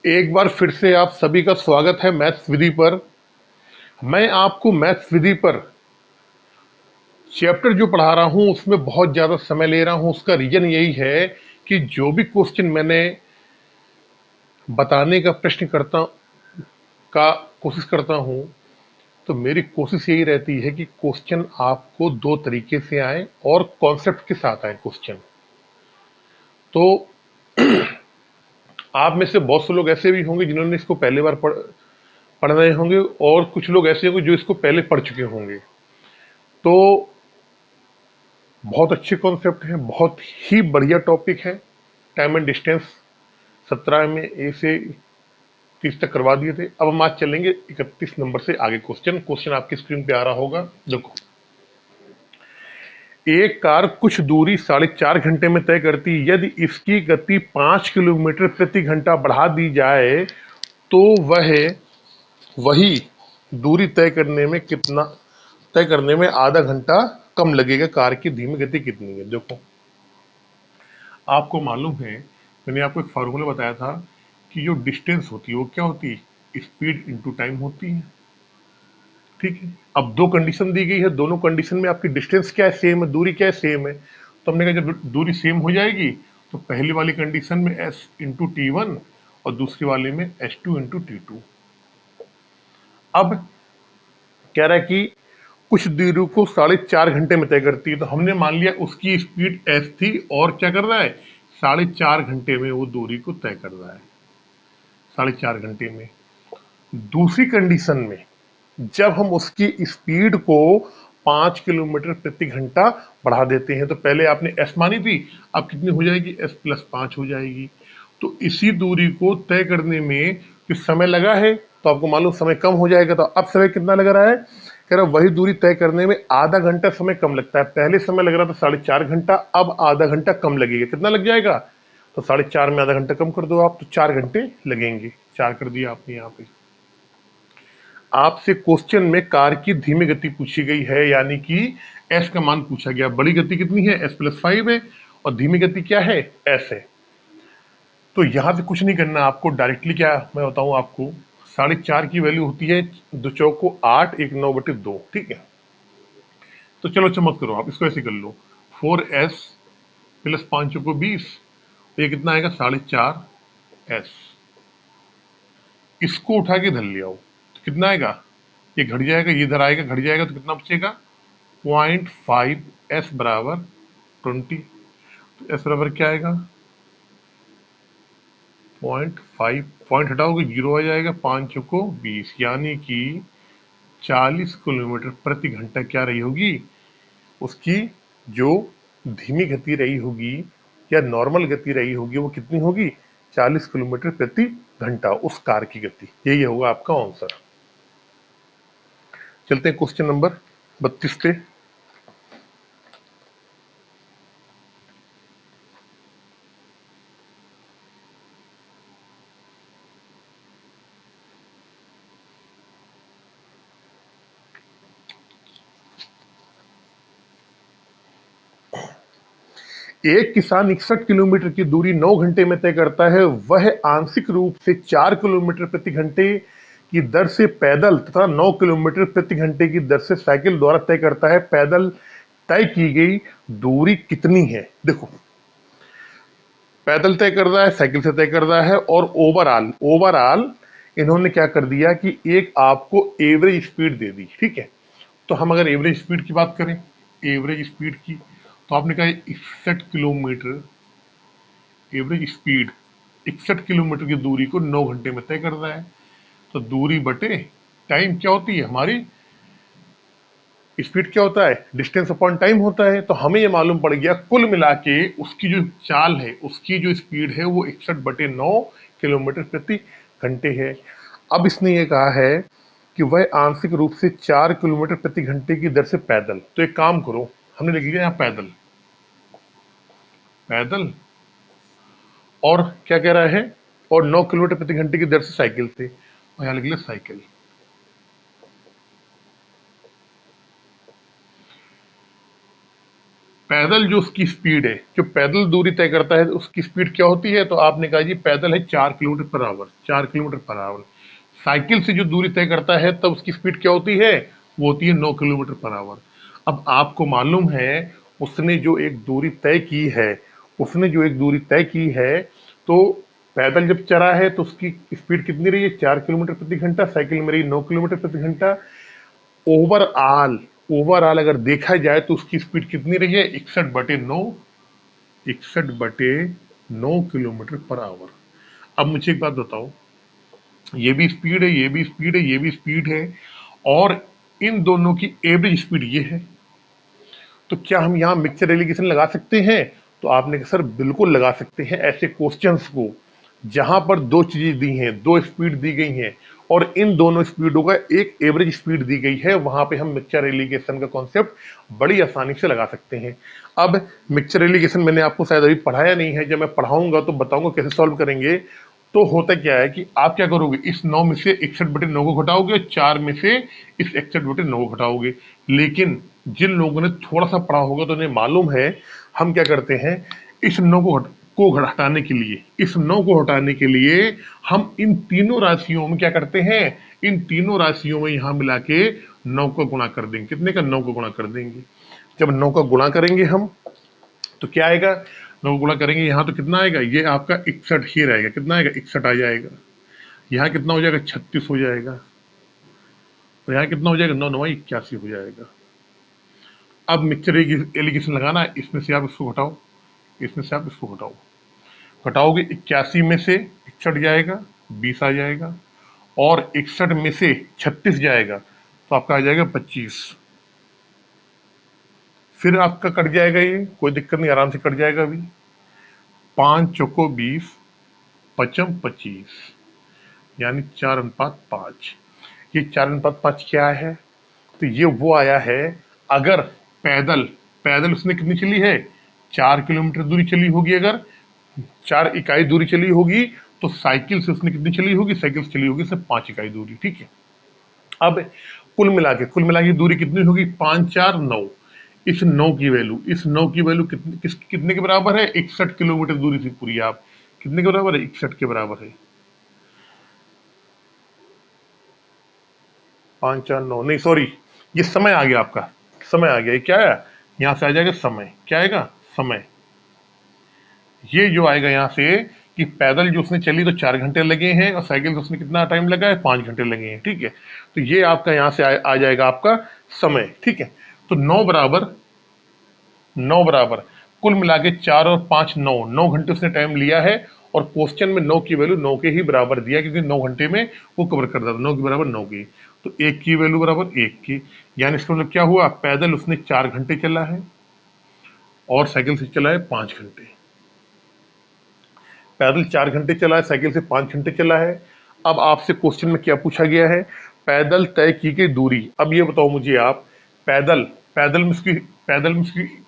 एक बार फिर से आप सभी का स्वागत है मैथ्स विधि पर। मैं आपको मैथ्स विधि पर चैप्टर जो पढ़ा रहा हूं उसमें बहुत ज़्यादा समय ले रहा हूं। उसका रीज़न यही है कि जो भी क्वेश्चन मैंने बताने का प्रश्न करता का कोशिश करता हूं, तो मेरी कोशिश यही रहती है कि क्वेश्चन आपको दो तरीके से आए और कॉन्सेप्ट के साथ आए क्वेश्चन। तो आप में से बहुत से लोग ऐसे भी होंगे जिन्होंने इसको पहली बार पढ़ रहे होंगे, और कुछ लोग ऐसे होंगे जो इसको पहले पढ़ चुके होंगे। तो बहुत अच्छे कॉन्सेप्ट हैं, बहुत ही बढ़िया टॉपिक है। टाइम एंड डिस्टेंस 17 में ए से 30 तक करवा दिए थे। अब हम आज चलेंगे 31 नंबर से आगे। क्वेश्चन आपकी स्क्रीन पे आ रहा होगा। देखो, एक कार कुछ दूरी 4.5 घंटे में तय करती है। यदि इसकी गति 5 किलोमीटर प्रति घंटा बढ़ा दी जाए तो वह वही दूरी तय करने में आधा घंटा कम लगेगा। कार की धीमी गति कितनी है? देखो, आपको मालूम है, मैंने आपको एक फार्मूला बताया था कि जो डिस्टेंस होती है वो क्या होती है? स्पीड इनटू टाइम होती है। ठीक है, अब दो कंडीशन दी गई है, दोनों कंडीशन में आपकी डिस्टेंस क्या है? सेम है, दूरी क्या है? सेम है। तो हमने कहा जब दूरी सेम हो जाएगी तो पहली वाली कंडीशन में एस इंटू टी वन और दूसरी वाली में S two into T two. अब कह रहा है कि कुछ दूरी को 4.5 घंटे में तय करती है, तो हमने मान लिया उसकी स्पीड एस थी और क्या कर रहा है? 4.5 घंटे में वो दूरी को तय कर रहा है। 4.5 घंटे में। दूसरी कंडीशन में जब हम उसकी स्पीड को 5 किलोमीटर प्रति घंटा बढ़ा देते हैं, तो पहले आपने एस मानी थी, अब कितनी हो जाएगी? एस प्लस 5 हो जाएगी। तो इसी दूरी को तय करने में जो समय लगा है, तो आपको मालूम समय कम हो जाएगा। तो अब समय कितना लग रहा है? कह रहा वही दूरी तय करने में आधा घंटा समय कम लगता है। पहले समय लग रहा था 4.5 घंटा, अब आधा घंटा कम लगेगा। कितना लग जाएगा? तो 4.5 में आधा घंटा कम कर दो आप, तो 4 घंटे लगेंगे। 4 कर दिया आपने यहाँ पे। आपसे क्वेश्चन में कार की धीमी गति पूछी गई है, यानी कि एस का मान पूछा गया। बड़ी गति कितनी है? एस प्लस 5 है, और धीमी गति क्या है? एस है। तो यहां से कुछ नहीं करना आपको, डायरेक्टली क्या मैं बताऊं आपको, 4.5 की वैल्यू होती है दो चौको 8, एक 9/2। ठीक है, तो चलो चमक करो, आप इसको ऐसे कर लो, 4s प्लस 5 चौको 20, तो ये कितना आएगा? 4.5s। इसको उठा के इधर ले आओ तो कितना आएगा? ये घट जाएगा, ये इधर आएगा, घट जाएगा, तो कितना बचेगा? 0.5 एस बराबर 20। तो एस बराबर क्या आएगा? 0.5, पॉइंट हटाओगे जीरो आ जाएगा, 5 चौको 20, यानी कि 40 किलोमीटर प्रति घंटा क्या रही होगी उसकी जो धीमी गति रही होगी या नॉर्मल गति रही होगी, वो कितनी होगी? 40 किलोमीटर प्रति घंटा उस कार की गति। यही होगा आपका आंसर। चलते हैं क्वेश्चन नंबर 32 पे। एक किसान 61 किलोमीटर की दूरी 9 घंटे में तय करता है। वह आंशिक रूप से 4 किलोमीटर प्रति घंटे की दर से पैदल तथा 9 किलोमीटर प्रति घंटे की दर से साइकिल द्वारा तय करता है। पैदल तय की गई दूरी कितनी है? देखो, पैदल तय कर रहा है, साइकिल से तय कर रहा है, और ओवरऑल ओवरऑल इन्होंने क्या कर दिया कि एक आपको एवरेज स्पीड दे दी। ठीक है, तो हम अगर एवरेज स्पीड की बात करें, एवरेज स्पीड की, तो आपने कहा 61 किलोमीटर एवरेज स्पीड, 61 किलोमीटर की दूरी को 9 घंटे में तय कर रहा है। तो दूरी बटे टाइम क्या होती है हमारी? स्पीड क्या होता है? डिस्टेंस अपॉन टाइम होता है। तो हमें ये मालूम पड़ गया कुल मिला के उसकी जो चाल है, उसकी जो स्पीड है वो 61/9 किलोमीटर प्रति घंटे है। अब इसने ये कहा है कि वह आंशिक रूप से 4 किलोमीटर प्रति घंटे की दर से पैदल। तो एक काम करो, हमने लिख लिया यहाँ पैदल, पैदल, और क्या कह रहा है? और 9 किलोमीटर प्रति घंटे की दर से साइकिल से, और यहाँ लिख लिया साइकिल। पैदल जो उसकी स्पीड है, जो पैदल दूरी तय करता है उसकी स्पीड क्या होती है, तो आपने कहा जी पैदल है 4 kilometre per hour, 4 kilometre per hour. Cycle से जो दूरी तय करता है तब उसकी स्पीड क्या होती है, वो होती है 9 किलोमीटर पर आवर। अब आपको मालूम है उसने जो एक दूरी तय की है, उसने जो एक दूरी तय की है, तो पैदल जब चला है तो उसकी स्पीड कितनी रही है, 4 किलोमीटर प्रति घंटा। साइकिल में रही 9 किलोमीटर प्रति घंटा। ओवरऑल ओवरऑल अगर देखा जाए तो उसकी स्पीड कितनी रही है, 61/9, 61/9 किलोमीटर पर आवर। अब मुझे एक बात बताओ, ये भी स्पीड है, ये भी स्पीड है, ये भी स्पीड है, और इन दोनों की एवरेज स्पीड ये है, तो क्या हम यहाँ मिक्सचर एलिगेशन लगा सकते हैं? तो आपने कहा सर बिल्कुल लगा सकते हैं। ऐसे क्वेश्चंस को जहां पर दो चीजें दी हैं, दो स्पीड दी गई हैं, और इन दोनों स्पीडों का एक एवरेज स्पीड दी गई है, वहां पे हम मिक्सचर एलिगेशन का कॉन्सेप्ट बड़ी आसानी से लगा सकते हैं। अब मिक्सचर एलिगेशन मैंने आपको शायद अभी पढ़ाया नहीं है, जब मैं पढ़ाऊंगा तो बताऊंगा कैसे सॉल्व करेंगे। तो होता क्या है कि आप क्या करोगे, इस 9 में से 61/9 को घटाओगे और 4 में से इस 61/9 को घटाओगे। लेकिन जिन लोगों ने थोड़ा सा पढ़ा होगा तो उन्हें मालूम है हम क्या करते हैं, इस 9 को हटाने के लिए, इस 9 को हटाने के लिए हम इन तीनों राशियों में क्या करते हैं, इन तीनों राशियों में यहां मिला के 9 का गुणा कर देंगे। कितने का, 9 का गुणा कर देंगे। जब 9 का गुणा करेंगे हम तो क्या आएगा, 9 गुणा करेंगे यहाँ तो कितना आएगा, ये आपका 61 ही रहेगा। कितना आएगा, 61 आ जाएगा। यहाँ कितना हो जाएगा, 36 हो जाएगा। और यहाँ कितना हो जाएगा, 9 9 81 हो जाएगा। अब मिक्सचर एलिगेशन लगाना है, इसमें से आप इसको घटाओ, इसमें से आप इसको घटाओ। घटाओगे 81 में से 61 जाएगा, 20 आ जाएगा, और 61 में से 36 जाएगा तो आपका आ जाएगा 25। फिर आपका कट जाएगा, ये कोई दिक्कत नहीं, आराम से कट जाएगा अभी। 5 चौको 20, पचम 25, यानी 4:5। ये 4:5 क्या है, तो ये वो आया है, अगर पैदल पैदल उसने कितनी चली है, 4 किलोमीटर दूरी चली होगी, अगर 4 इकाई दूरी चली होगी, तो साइकिल से उसने कितनी चली होगी, साइकिल से चली होगी सिर्फ 5 इकाई दूरी। ठीक है। अब कुल मिला के दूरी कितनी होगी, 5 4 9। इस 9 की वैल्यू, इस 9 की वैल्यू कितने के बराबर है, 61 किलोमीटर दूरी थी पूरी। आप कितने के बराबर है, 61 के बराबर है। 5 4 9 नहीं, सॉरी, ये समय आ गया आपका, समय आ गया। ये क्या है, यहाँ से आ जाएगा समय, क्या आएगा, समय। ये जो आएगा यहाँ से कि पैदल जो उसने चली तो 4 घंटे लगे हैं, और साइकिल से उसने कितना टाइम लगा है, 5 घंटे लगे हैं। ठीक है, तो ये आपका यहाँ से आ जाएगा आपका समय। ठीक है, तो 9 बराबर कुल मिला के 4 और 5 9, 9 घंटे उसने टाइम लिया है, और क्वेश्चन में 9 की वैल्यू 9 के ही बराबर दिया, क्योंकि 9 घंटे में वो कवर कर रहा था। 9 के बराबर 9 की, तो 1 की वैल्यू बराबर 1 की, यानी इसका मतलब क्या हुआ, पैदल उसने 4 घंटे चला है और साइकिल से चला है 5 घंटे। पैदल 4 घंटे चला है, साइकिल से 5 घंटे चला है। अब आपसे क्वेश्चन में क्या पूछा गया है, पैदल तय की गई दूरी। अब ये बताओ मुझे आप, पैदल पैदल में उसकी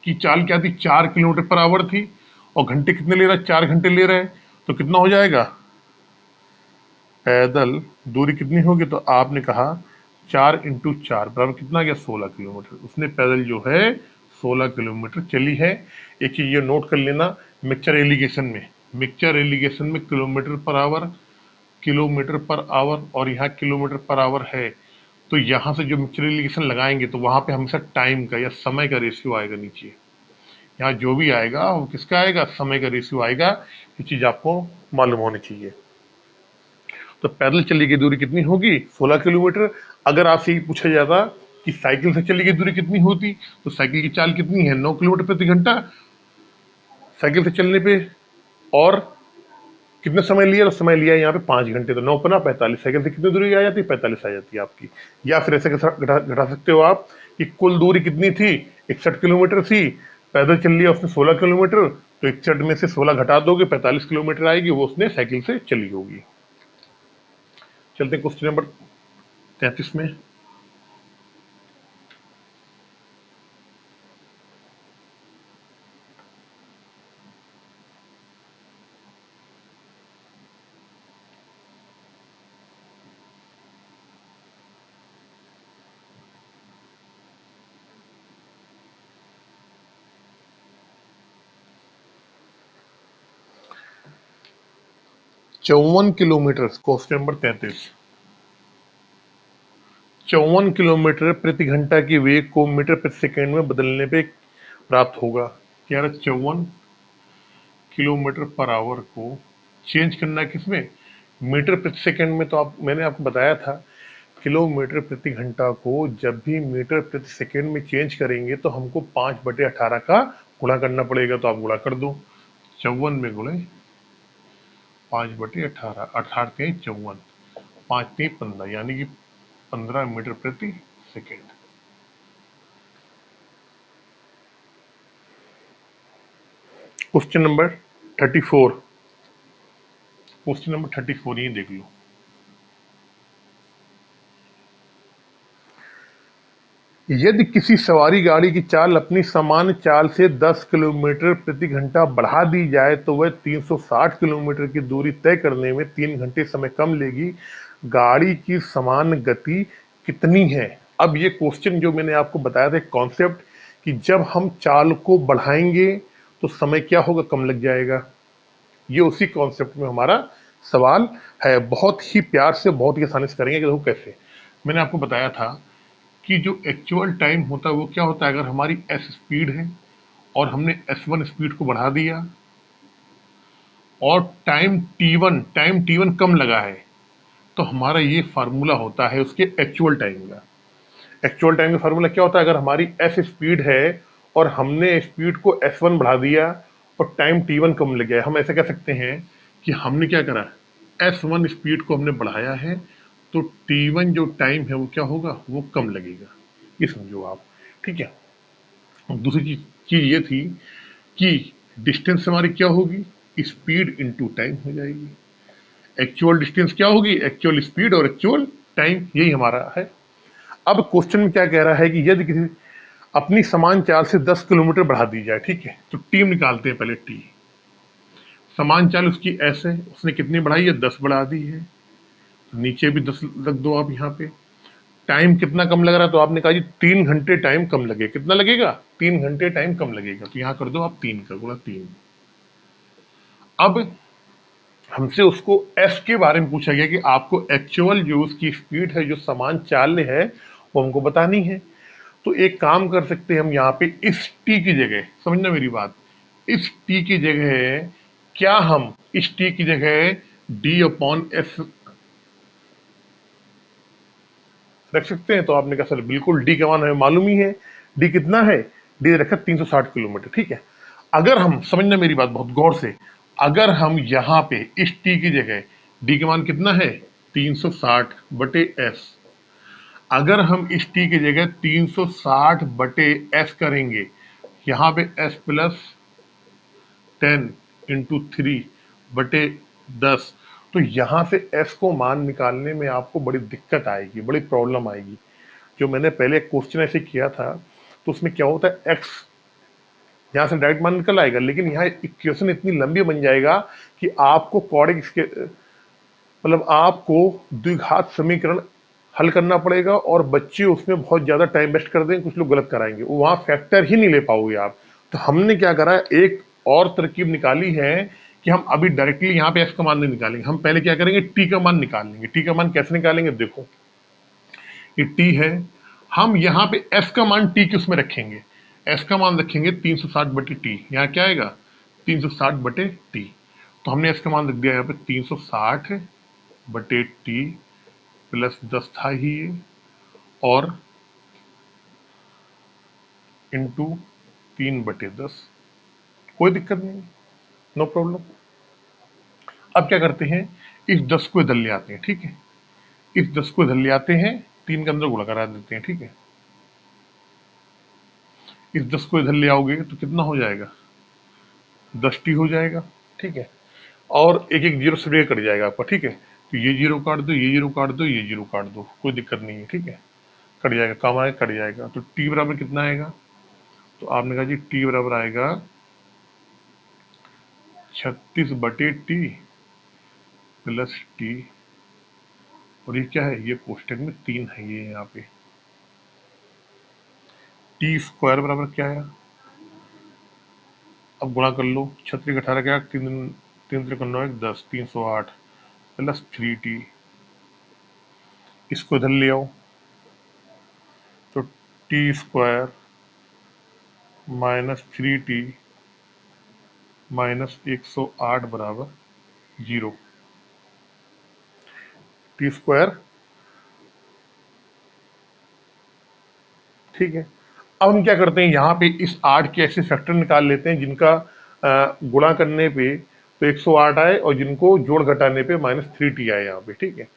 की चाल क्या थी, 4 किलोमीटर पर आवर थी, और घंटे कितने ले रहा है, 4 घंटे ले रहा है, तो कितना हो जाएगा, पैदल दूरी कितनी होगी, तो आपने कहा 4 × 4 बराबर कितना आ गया, 16 किलोमीटर। उसने पैदल जो है 16 किलोमीटर चली है। एक चीज ये नोट कर लेना, मिक्सचर एलिगेशन में, किलोमीटर पर आवर और यहाँ किलोमीटर पर आवर है, तो यहाँ से जो मिक्सचर एलिगेशन लगाएंगे तो वहां पे हमेशा टाइम का या समय का रेशियो आएगा नीचे। यहाँ जो भी आएगा वो किसका आएगा, समय का रेशियो आएगा। ये चीज आपको मालूम होनी चाहिए। तो पैदल चली गई दूरी कितनी होगी, 16 किलोमीटर। अगर आपसे ये पूछा जाता कि साइकिल से चली गई दूरी कितनी होती, तो साइकिल की चाल कितनी है, 9 किलोमीटर प्रति घंटा साइकिल से चलने पे, और कितना समय लिया, तो समय लिया यहाँ पे 5 घंटे, तो 9×5 = 45। साइकिल से कितनी दूरी आ जाती है, 45 आ जाती है आपकी। या फिर ऐसे घटा सकते हो आप कि कुल दूरी कितनी थी, 61 किलोमीटर थी, पैदल चल लिया उसने 16 किलोमीटर, तो 61 में से 16 घटा दोगे, 45 किलोमीटर आएगी, वो उसने साइकिल से चली होगी। चलते हैं क्वेश्चन नंबर 33 में। 54 किलोमीटर, क्वेश्चन नंबर 33, 54 किलोमीटर प्रति घंटा की वेग को मीटर प्रति सेकंड में बदलने पे प्राप्त होगा। क्या रहा, 54 किलोमीटर पर आवर को चेंज करना है किसमें, मीटर प्रति सेकंड में। तो आप, मैंने आपको बताया था किलोमीटर प्रति घंटा को जब भी मीटर प्रति सेकंड में चेंज करेंगे तो हमको 5/18 का गुणा करना पड़ेगा। तो आप गुणा कर दो, 54 में गुणे 5/18, 18×3 = 54, 5×3 = 15, यानी कि 15 मीटर प्रति second. Question number 34, question number 34 ये देख लो। यदि किसी सवारी गाड़ी की चाल अपनी सामान्य चाल से 10 किलोमीटर प्रति घंटा बढ़ा दी जाए तो वह 360 किलोमीटर की दूरी तय करने में 3 घंटे समय कम लेगी। गाड़ी की समान गति कितनी है। अब ये क्वेश्चन जो मैंने आपको बताया था कॉन्सेप्ट, कि जब हम चाल को बढ़ाएंगे तो समय क्या होगा, कम लग जाएगा। ये उसी कॉन्सेप्ट में हमारा सवाल है। बहुत ही प्यार से, बहुत ही आसानी से करेंगे कि देखो कैसे। मैंने आपको बताया था कि जो एक्चुअल टाइम होता है वो क्या होता है, अगर हमारी एस स्पीड है और हमने S1 स्पीड को बढ़ा दिया और टाइम टी वन कम लगा है, तो हमारा ये फार्मूला होता है उसके एक्चुअल टाइम का। एक्चुअल टाइम का फार्मूला क्या होता है, अगर हमारी एस स्पीड है और हमने स्पीड को S1 बढ़ा दिया और टाइम T1 कम लग गया, हम ऐसे कह सकते हैं कि हमने क्या करा, S1 स्पीड को हमने बढ़ाया है तो T1 जो टाइम है वो क्या होगा, वो कम लगेगा। ये समझो आप, ठीक है। दूसरी चीज ये थी कि डिस्टेंस हमारी क्या होगी, स्पीड इनटू टाइम हो जाएगी। एक्चुअल डिस्टेंस क्या होगी, एक्चुअल स्पीड और एक्चुअल टाइम, यही हमारा है। अब क्वेश्चन में क्या कह रहा है कि यदि किसी अपनी समान चाल से 10 किलोमीटर बढ़ा दी जाए, ठीक है, तो टी निकालते हैं पहले। टी समान चाल उसकी एस है, उसने कितनी बढ़ाई है, 10 बढ़ा दी है, तो नीचे भी 10 रख दो आप यहाँ पे। टाइम कितना कम लग रहा है, तो आपने कहा जी 3 घंटे टाइम कम लगेगा। कितना लगेगा, 3 घंटे टाइम कम लगेगा, तो यहाँ कर दो आप 3 का गुणा 3। अब हमसे उसको एस के बारे में पूछा गया कि आपको एक्चुअल जो उसकी स्पीड है, जो समान चाल है, वो हमको बतानी है। तो एक काम कर सकते हैं हम, यहाँ पे इस टी की जगह, समझना मेरी बात, इस टी की जगह क्या हम इस टी की जगह D/S रख सकते हैं। तो आपने कहा सर बिल्कुल, डी का मान हमें मालूम ही है। डी कितना है, डी रखा 360 किलोमीटर, ठीक है। अगर हम, समझना मेरी बात बहुत गौर से, अगर हम यहाँ पे इस टी की जगह डी का मान कितना है, 360/S, अगर हम इस टी की जगह 360/S करेंगे, यहाँ पे S+10 × 3/10, तो यहाँ से S को मान निकालने में आपको बड़ी दिक्कत आएगी, बड़ी प्रॉब्लम आएगी। जो मैंने पहले क्वेश्चन ऐसे किया था तो उसमें क्या होता है, X यहाँ से डायरेक्ट मान निकल आएगा, लेकिन यहाँ इक्वेशन इतनी लंबी बन जाएगा कि आपको क्वाड्रेटिक मतलब आपको द्विघात समीकरण हल करना पड़ेगा, और बच्चे उसमें बहुत ज्यादा टाइम वेस्ट कर देंगे, कुछ लोग गलत कराएंगे, वो वहां फैक्टर ही नहीं ले पाओगे आप। तो हमने क्या करा, एक और तरकीब निकाली है कि हम अभी डायरेक्टली यहाँ पे एफ का मान नहीं निकालेंगे, हम पहले क्या करेंगे, टी का मान निकाल लेंगे। टी का मान कैसे निकालेंगे, देखो ये टी है, हम यहाँ पे एफ का मान टी के उसमें रखेंगे, एफ का मान रखेंगे 360/टी, यहाँ क्या आएगा 360/टी। तो हमने एफ का मान रख दिया यहाँ पे 360/टी +10 था ही ये, और इंटू 3/10, कोई दिक्कत नहीं, नो प्रॉब्लम। अब क्या करते हैं, इस 10 को इधर ले आते हैं, ठीक है, इस 10 को इधर ले आते हैं, 3 के अंदर गुणा करा देते हैं, ठीक है। इस 10 को इधर ले आओगे तो कितना हो जाएगा, 10t हो जाएगा, ठीक है। और एक एक जीरो से कट जाएगा आपका, ठीक है। तो ये जीरो काट दो, ये जीरो काट दो, ये जीरो काट दो, कोई दिक्कत नहीं है, ठीक है। कट जाएगा, काम आएगा, कट जाएगा। तो टी बराबर कितना आएगा, तो आपने कहा जी टी बराबर आएगा 36/टी +t, और ये क्या है, ये कोष्टक में 3 है, ये यहाँ पे टी स्क्वायर बराबर क्या है, अब गुणा कर लो, 36 18 क्या, 3 3 3 9 10, 308, प्लस 3t, इसको इधर ले आओ तो T square minus 3t minus 108 बराबर 0। टी स्क्वायर, ठीक है। अब हम क्या करते हैं, यहाँ पे इस 8 के ऐसे फैक्टर निकाल लेते हैं जिनका गुणा करने पे तो 108 आए और जिनको जोड़ घटाने पे माइनस 3t आए यहाँ पे, ठीक है।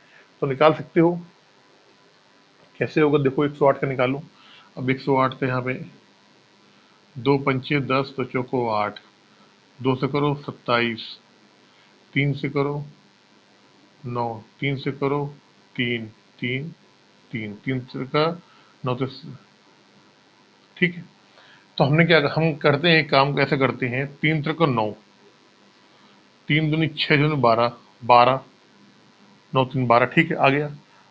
तो निकाल सकते हो, कैसे होगा देखो, 108 का निकालो। अब 108 का यहाँ पे 2 पंचे 10 तो चौको 8, 2 से करो 27, 3 से करो 9, 3 से करो 3, 3, 3, 3 से का 9, तो ठीक है। तो हमने क्या, हम करते हैं एक काम, कैसे करते हैं, 3 त्रिक 9, 3 दूनी 6 दूनी 12, 12, 9 3 12, ठीक है, आ गया।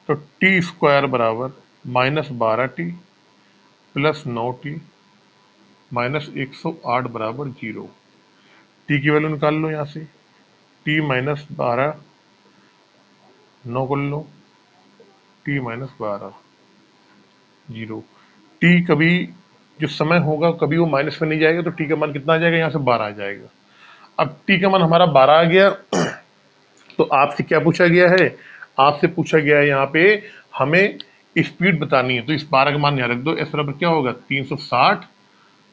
तो टी स्क्वायर बराबर minus 12t plus 9t minus 108 बराबर 0। टी की वैल्यू निकाल लो यहाँ से, टी माइनस 12, 9 कर लो, टी माइनस 12, 0। टी कभी जो समय होगा कभी वो माइनस में नहीं जाएगा, तो टी का मान कितना आ जाएगा, यहाँ से 12 आ जाएगा। अब टी का मान हमारा 12 आ गया। तो आपसे क्या पूछा गया है, आपसे पूछा गया है यहाँ पे हमें स्पीड बतानी है, तो इस 12 का मान यहाँ रख दो। इस बराबर क्या होगा, 360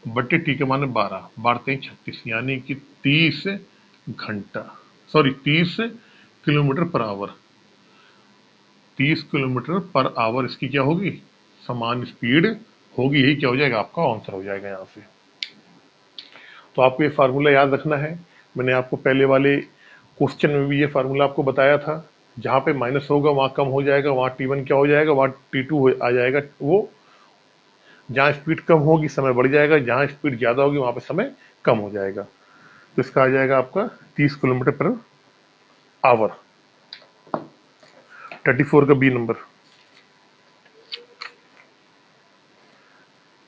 बट्टे टी का मान है 12, 12 36, यानी कि 30 घंटा, sorry 30 kilometre per hour, 30 kilometre per hour इसकी क्या होगी, समान स्पीड होगी। यही क्या हो जाएगा, आपका आंसर हो जाएगा यहाँ से। तो आपको ये फार्मूला याद रखना है। मैंने आपको पहले वाले क्वेश्चन में भी ये फार्मूला आपको बताया था, जहाँ पे माइनस होगा वहाँ कम हो जाएगा, वहाँ T1 क्या हो जाएगा, वहाँ T2 आ जाएगा। वो जहाँ स्पीड कम होगी समय बढ़ जाएगा, जहाँ स्पीड ज़्यादा होगी वहाँ पे समय कम हो जाएगा। तो इसका आ जाएगा आपका 30 किलोमीटर पर आवर। 34 का बी नंबर।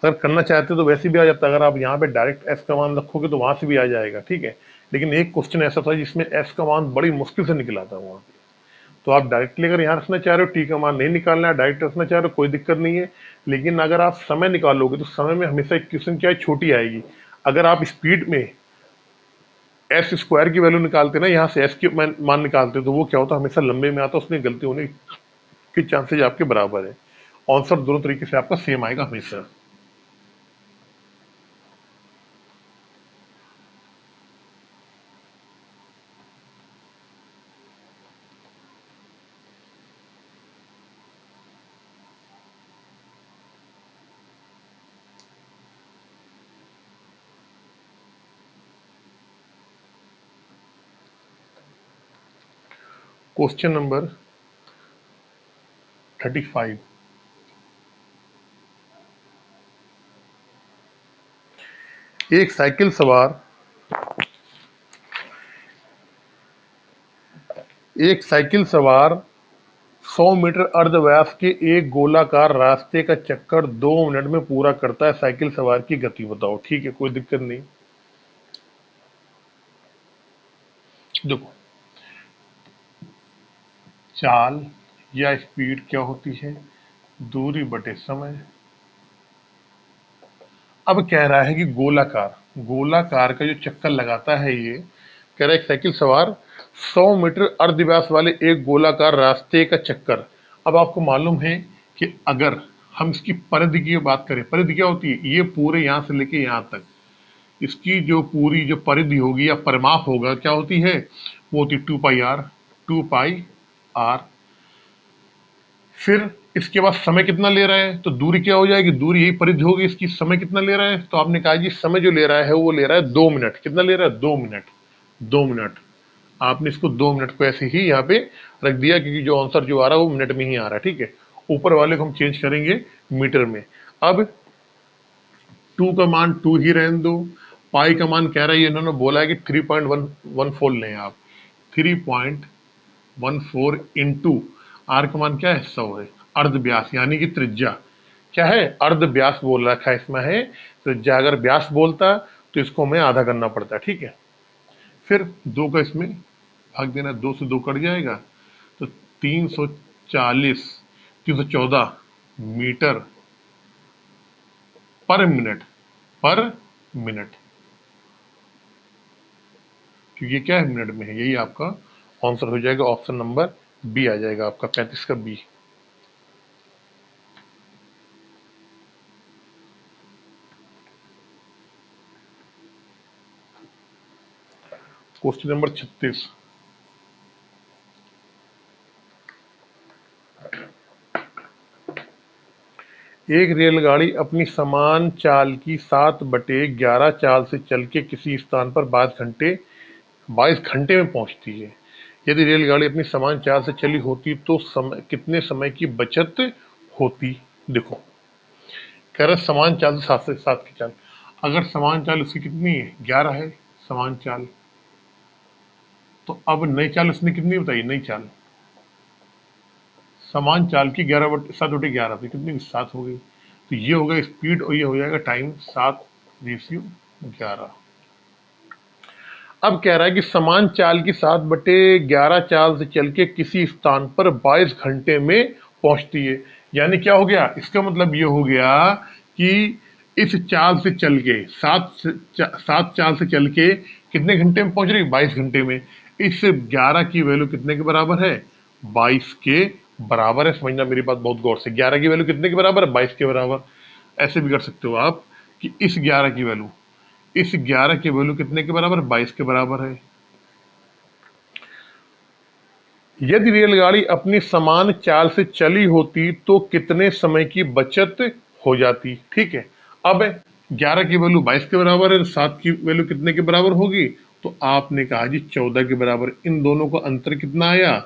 अगर करना चाहते हो तो वैसे भी आ जाता है, अगर आप यहाँ पे डायरेक्ट एस का मान रखोगे तो वहाँ से भी आ जाएगा, ठीक है। लेकिन एक क्वेश्चन ऐसा था जिसमें एस का मान बड़ी मुश्किल से निकला था वहाँ पे, तो आप डायरेक्टली अगर यहाँ रखना चाह रहे हो, टी का मान नहीं निकालना है, डायरेक्ट रखना चाह रहे हो, कोई दिक्कत नहीं है। लेकिन अगर आप समय निकालोगे तो समय में हमेशा इक्वेशन क्या है, छोटी आएगी। अगर आप स्पीड में एस स्क्वायर की वैल्यू निकालते ना, यहाँ से एस की मान निकालते, तो वो क्या होता है, हमेशा लंबे में आता, उसमें गलती होने के चांसेज आपके बराबर है। आंसर दोनों तरीके से आपका सेम आएगा हमेशा। Question number 35। एक साइकिल सवार 100 मीटर अर्धव्यास के एक गोलाकार रास्ते का चक्कर 2 मिनट में पूरा करता है। साइकिल सवार की गति बताओ। ठीक है, कोई दिक्कत नहीं। देखो, चाल या स्पीड क्या होती है, दूरी बटे समय। अब कह रहा है कि गोलाकार का जो चक्कर लगाता है, ये कह रहा है एक साइकिल सवार 100 मीटर अर्धव्यास वाले एक गोलाकार रास्ते का चक्कर। अब आपको मालूम है कि अगर हम इसकी परिधि की बात करें, परिधि क्या होती है, ये पूरे यहां से लेके यहां तक, इसकी जो पूरी जो परिधि होगी या परिमाप होगा क्या होती है, वो होती है 2πr, 2πr। फिर इसके बाद समय कितना ले रहा है, तो दूरी क्या हो जाएगी, दूरी यही परिधि होगी इसकी। समय कितना ले रहा है, तो आपने कहा जी समय जो ले रहा है वो ले रहा है 2 मिनट। कितना ले रहा है, 2 मिनट। 2 मिनट, आपने इसको 2 मिनट को ऐसे ही यहाँ पे रख दिया, क्योंकि जो आंसर जो आ रहा है वो मिनट में ही आ रहा है। ठीक है, ऊपर वाले को हम चेंज करेंगे मीटर में। अब 2 का मान 2 ही रहने दो। पाई का मान कह रहा है, इन्होंने बोला है कि 3.14 लें आप। 3.14 इंटू आर का मान क्या है, 100 है। अर्ध व्यास यानी कि त्रिज्या क्या है, अर्ध व्यास बोल रखा है इसमें है। त्रिज्या अगर व्यास बोलता तो इसको हमें आधा करना पड़ता है। ठीक है, फिर 2 का इसमें भाग देना, 2 से 2 कट जाएगा, 340 314 मीटर पर मिनट क्योंकि ये क्या है, मिनट में है। यही आपका आंसर हो जाएगा, ऑप्शन नंबर बी आ जाएगा आपका 35 का बी। क्वेश्चन नंबर 36, एक रेलगाड़ी अपनी समान चाल की 7/11 चाल से चल के किसी स्थान पर 22 घंटे में पहुंचती है। यदि रेलगाड़ी अपनी समान चाल से चली होती तो कितने समय की बचत होती। देखो, कह रहा समान चाल से 7 की चाल, अगर समान चाल उसकी कितनी है, 11 है समान चाल, तो अब नई चाल उसने कितनी बताई, नई चाल समान चाल की 7/11 तो कितनी, 7 हो गई। तो ये हो गया स्पीड और ये हो जाएगा टाइम, 7/11। अब कह रहा है कि समान चाल की 7/11 चाल से चल के किसी स्थान पर 22 घंटे में पहुंचती है। यानी क्या हो गया, इसका मतलब ये हो गया कि इस चाल से चल के सात चाल से चल के कितने घंटे में पहुंच रही है, 22 घंटे में। इस 11 की वैल्यू कितने के बराबर है, 22 के बराबर है। समझना मेरी बात बहुत गौर से, 11 की वैल्यू कितने के बराबर है, 22 के बराबर। ऐसे भी कर सकते हो आप कि इस 11 की वैल्यू कितने के बराबर, 22 के बराबर है। यदि रेलगाड़ी अपनी समान चाल से चली होती तो कितने समय की बचत हो जाती। ठीक है, अब 11 की वैल्यू 22 के बराबर है, 7 की वैल्यू कितने के बराबर होगी, तो आपने कहा जी 14 के बराबर। इन दोनों का अंतर कितना आया,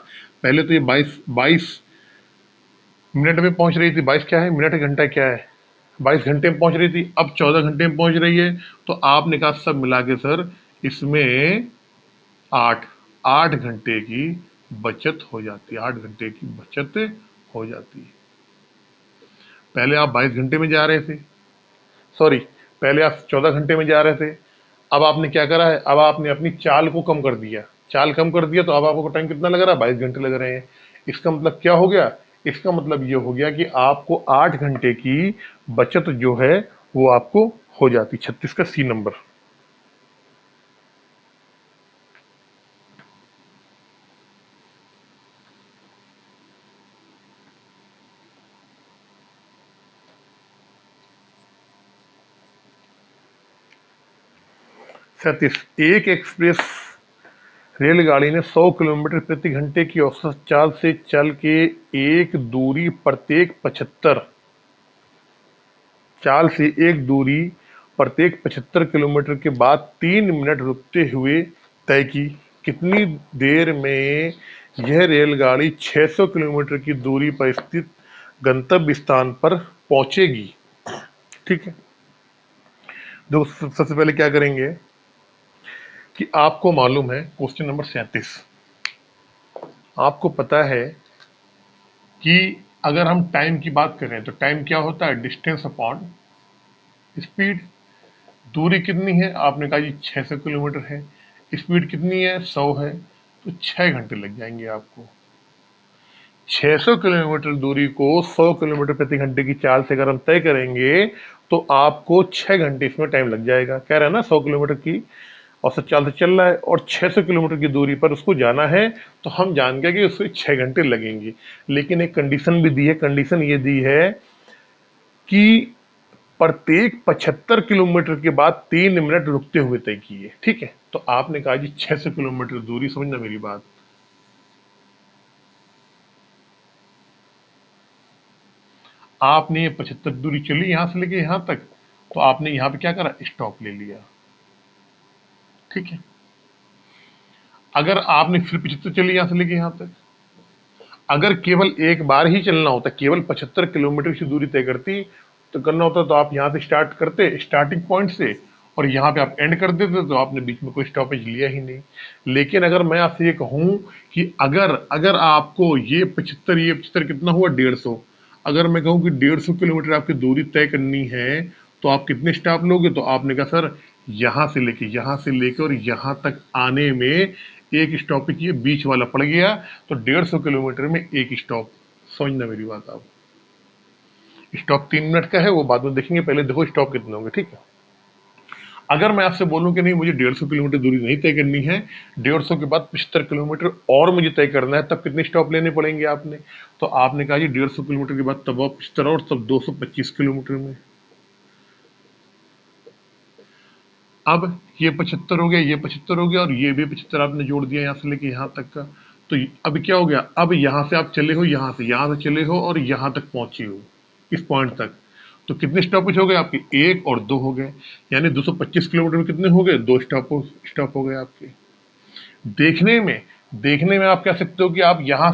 पहले तो ये 22 मिनट में पहुंच रही थी, 22 क्या है, मिनट घंटा क्या है, 22 घंटे में पहुंच रही थी, अब 14 घंटे में पहुंच रही है। तो आपने कहा सब मिला के सर इसमें 8 घंटे की बचत हो जाती है, 8 घंटे की बचत हो जाती है। पहले आप 22 घंटे में जा रहे थे, सॉरी पहले आप 14 घंटे में जा रहे थे, अब आपने क्या करा है, अब आपने अपनी चाल को कम कर दिया, तो अब आपको टाइम कितना लग रहा है, 22 घंटे लग रहे हैं। इसका मतलब क्या हो गया, इसका मतलब ये हो गया कि आपको 8 घंटे की बचत जो है वो आपको हो जाती। 36 का सी नंबर। एक एक्सप्रेस रेलगाड़ी ने 100 किलोमीटर प्रति घंटे की औसत चाल से चल के एक दूरी प्रत्येक 75 किलोमीटर के बाद 3 मिनट रुकते हुए तय की। कितनी देर में यह रेलगाड़ी 600 किलोमीटर की दूरी पर स्थित गंतव्य स्थान पर पहुंचेगी। ठीक है, दोस्तों सबसे पहले क्या करेंगे कि आपको मालूम है क्वेश्चन नंबर 37, आपको पता है कि अगर हम टाइम की बात करें तो टाइम क्या होता है, डिस्टेंस अपॉन स्पीड। दूरी कितनी है, आपने कहा जी 600 किलोमीटर है, स्पीड कितनी है, 100 है, तो 6 घंटे लग जाएंगे आपको। 600 किलोमीटर दूरी को 100 किलोमीटर प्रति घंटे की चाल से अगर हम तय करेंगे तो आपको 6 घंटे इसमें टाइम लग जाएगा। कह रहा है ना 100 किलोमीटर की औसत चाल से चल रहा है और 600 किलोमीटर की दूरी पर उसको जाना है, तो हम जान गए कि उसको 6 घंटे लगेंगे। लेकिन एक कंडीशन भी दी है, कंडीशन ये दी है कि प्रत्येक 75 किलोमीटर के बाद 3 मिनट रुकते हुए तय किए। ठीक है, तो आपने कहा जी 600 किलोमीटर दूरी, समझना मेरी बात, आपने ये 75 दूरी चली यहां से लेके यहां तक, तो आपने यहां पे क्या करा, स्टॉप ले लिया। ठीक है, अगर आपने फिर 75 चली यहां से लेके यहां तक, अगर केवल एक बार ही चलना होता, केवल 75 किलोमीटर की दूरी तय करती तो करना होता, तो आप यहां से स्टार्ट करते स्टार्टिंग पॉइंट से और यहाँ पे आप एंड कर देते, तो आपने बीच में कोई स्टॉपेज लिया ही नहीं। लेकिन अगर मैं आपसे ये कहूं कि अगर अगर आपको ये 75 कितना हुआ, 150, अगर मैं कहूं कि 150 किलोमीटर आपकी दूरी तय करनी है तो आप कितने स्टॉप लोगे, तो आपने कहा सर यहाँ से लेके और यहाँ तक आने में एक स्टॉपेज ये बीच वाला पड़ गया, तो 150 किलोमीटर में एक स्टॉप। समझना मेरी बात आप। स्टॉप 3 मिनट का है, वो बाद में देखेंगे, पहले देखो स्टॉप कितने होंगे, ठीक है। अगर मैं आपसे बोलूं कि नहीं मुझे 150 किलोमीटर दूरी नहीं तय करनी है, 150 के बाद 75 किलोमीटर और मुझे तय करना है, तब कितने स्टॉप लेने पड़ेंगे आपने? तो आपने कहा जी 150 किलोमीटर के बाद तब आप 75 और तब 225 किलोमीटर में। अब ये 75 हो गया, ये 75 हो गया, और ये भी 75 आपने जोड़ दिया यहाँ से लेके यहाँ तक का। तो अब क्या हो गया, अब यहाँ से आप चले हो, यहाँ से चले हो और यहाँ तक पहुंचे हो, इस पॉइंट तक। तो कितने स्टॉपेज हो गए आपके? 1 और 2 हो गए, यानी 225 किलोमीटर में कितने हो गए? 2 स्टॉप हो गए आपके। देखने में देखने में आप कह सकते हो कि आप यहाँ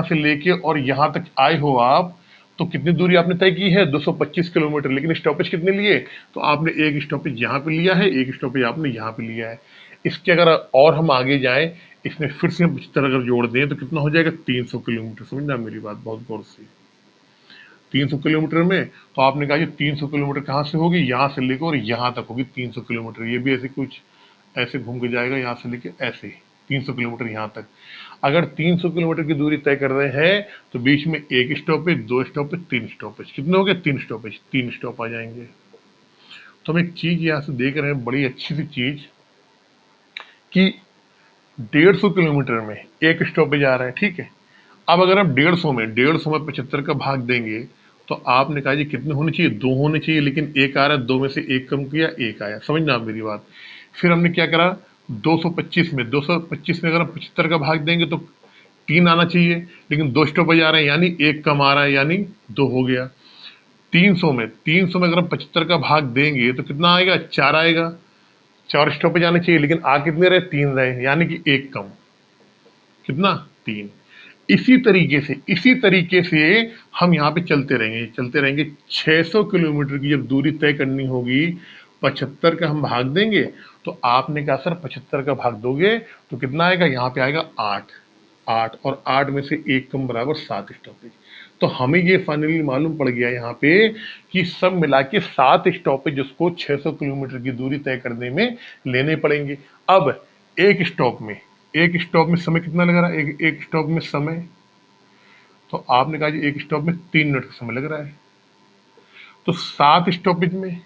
से लेके और यहाँ तक आए हो आप, तो कितनी दूरी आपने तय की है? 225 किलोमीटर। लेकिन स्टॉपेज कितने लिए? तो आपने एक स्टॉपेज यहाँ पे लिया है, एक स्टॉपेज आपने यहाँ पे लिया है। इसके अगर और हम आगे जाएं, इसमें फिर से हम 75 अगर जोड़ दें तो कितना हो जाएगा? 300 किलोमीटर। समझना मेरी बात बहुत गौर से। 300 किलोमीटर में तो आपने कहा 300 किलोमीटर कहाँ से होगी? यहाँ से लेकर और यहाँ तक होगी 300 किलोमीटर। ये भी ऐसे कुछ ऐसे घूम के जाएगा, यहाँ से लेके ऐसे 300 किलोमीटर यहाँ तक। अगर 300 किलोमीटर की दूरी तय कर रहे हैं तो बीच में एक स्टॉपेज, 2 स्टॉपेज, 3 स्टॉपेज। कितने हो गए? 3 स्टॉपेज, 3 स्टॉप आ जाएंगे। तो हम एक चीज यहाँ से देख रहे हैं, बड़ी अच्छी सी चीज, कि 150 किलोमीटर में एक स्टॉपेज आ रहा है, ठीक है। अब अगर हम 150 में 75 का भाग देंगे तो आपने कहा जी कितने होने चाहिए? 2 होने चाहिए, लेकिन एक आ रहा है, 2 में से एक कम किया, एक आया। समझना आप मेरी बात। फिर हमने क्या करा, 225 में अगर हम 75 का भाग देंगे तो 3 आना चाहिए, लेकिन 2 स्टॉपेज आ रहे हैं, यानी एक कम आ रहा है, यानी 2 हो गया। 300 में अगर हम 75 का भाग देंगे तो कितना आएगा? 4 आएगा। 4 स्टॉपेज आने चाहिए, लेकिन आ कितने रहे? 3 रहे, यानी कि एक कम। कितना? 3। इसी तरीके से हम यहाँ पे चलते रहेंगे। 600 किलोमीटर की जब दूरी तय करनी होगी, 75 का हम भाग देंगे, तो आपने कहा सर 75 का भाग दोगे तो कितना आएगा? यहाँ पे आएगा 8। 8 और 8 में से एक कम बराबर 7 स्टॉपेज। तो हमें ये फाइनली मालूम पड़ गया यहाँ पे कि सब मिला के 7 स्टॉपेज उसको 600 किलोमीटर की दूरी तय करने में लेने पड़ेंगे। अब एक स्टॉप में समय कितना लग रहा है? एक स्टॉप में समय, तो आपने कहा जी एक स्टॉप में 3 मिनट का समय लग रहा है। तो 7 स्टॉपेज में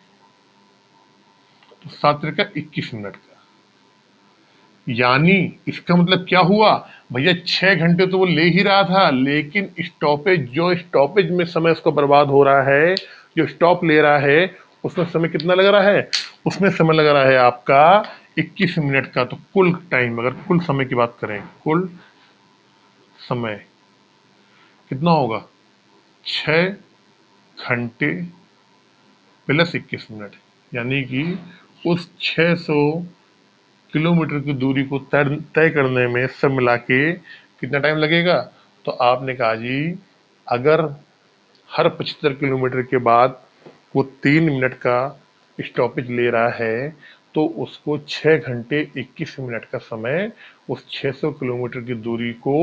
तो 7 का 21 मिनट का, यानी इसका मतलब क्या हुआ भैया? 6 घंटे तो वो ले ही रहा था, लेकिन स्टॉपेज में समय उसको बर्बाद हो रहा है, जो स्टॉप ले रहा है उसमें समय कितना लग रहा है? उसमें समय लग रहा है आपका 21 मिनट का। तो कुल टाइम, अगर कुल समय की बात करें, कुल समय कितना होगा? 6 घंटे प्लस 21 मिनट, यानी कि उस 600 किलोमीटर की दूरी को तय करने में सब मिला के कितना टाइम लगेगा? तो आपने कहा जी अगर हर 75 किलोमीटर के बाद वो 3 मिनट का स्टॉपेज ले रहा है, तो उसको 6 घंटे 21 मिनट का समय उस 600 किलोमीटर की दूरी को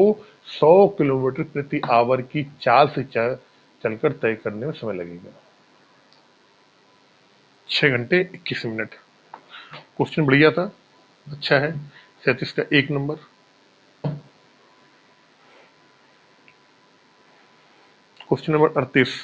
100 किलोमीटर प्रति आवर की चाल से चलकर तय करने में समय लगेगा। 6 घंटे 21 मिनट। क्वेश्चन बढ़िया था, अच्छा है। 37 का 1 number. Question number 38।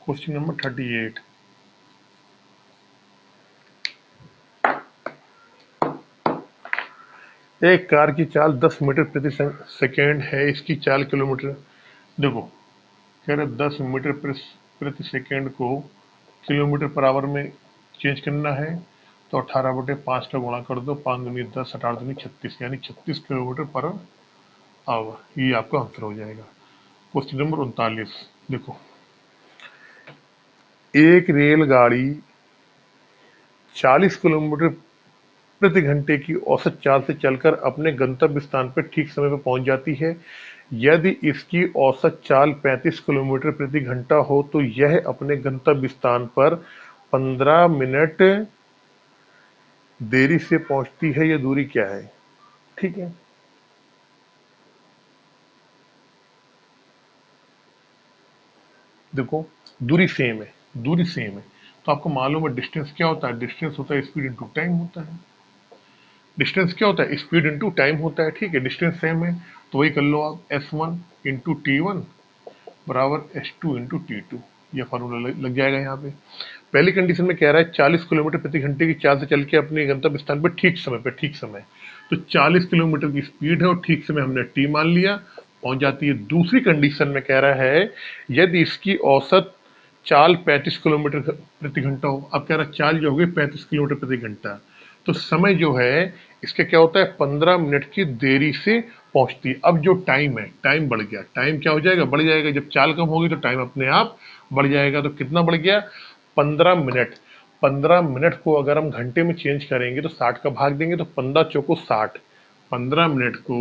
Question number 38। एक कार की चाल 10 मीटर प्रति सेकेंड है, इसकी चाल किलोमीटर। देखो कह रहे 10 मीटर प्रति सेकेंड को किलोमीटर पर आवर में चेंज करना है, तो 18/5 का गुणा कर दो, 5 दूनी 10, 18 दूनी 36, यानी 36 किलोमीटर पर आवर। ये आपका आंसर हो जाएगा। Question number 39। देखो एक रेलगाड़ी 40 किलोमीटर प्रति घंटे की औसत चाल से चलकर अपने गंतव्य स्थान पर ठीक समय पर पहुंच जाती है। यदि इसकी औसत चाल 35 किलोमीटर प्रति घंटा हो तो यह अपने गंतव्य स्थान पर 15 मिनट देरी से पहुंचती है। यह दूरी क्या है? ठीक है, देखो दूरी सेम है, दूरी सेम है, तो आपको मालूम है डिस्टेंस क्या होता है? डिस्टेंस होता है स्पीड इनटू टाइम होता है। डिस्टेंस क्या होता है? स्पीड इनटू टाइम होता है। ठीक है, डिस्टेंस सेम है तो वही कर लो आप, S1 इंटू T1 बराबर S2 इंटू T2। यह फॉर्मूला लग जाएगा यहाँ पे। पहली कंडीशन में कह रहा है 40 किलोमीटर प्रति घंटे की चाल से चल के अपने गंतव्य स्थान पर ठीक समय पे, ठीक समय, तो 40 किलोमीटर की स्पीड है और ठीक समय हमने टी मान लिया, पहुंच जाती है। दूसरी कंडीशन में कह रहा है यदि इसकी औसत चाल 35 किलोमीटर प्रति घंटा हो। अब कह रहा है चाल जो होगी 35 किलोमीटर प्रति घंटा, तो समय जो है इसका क्या होता है? 15 मिनट की देरी से पहुंचती है। अब जो टाइम है, टाइम बढ़ गया, टाइम क्या हो जाएगा? बढ़ जाएगा। जब चाल कम होगी तो टाइम अपने आप बढ़ जाएगा। तो कितना बढ़ गया? 15 मिनट। 15 मिनट को अगर हम घंटे में चेंज करेंगे तो 60 का भाग देंगे तो 15 चौको 60। 15 मिनट को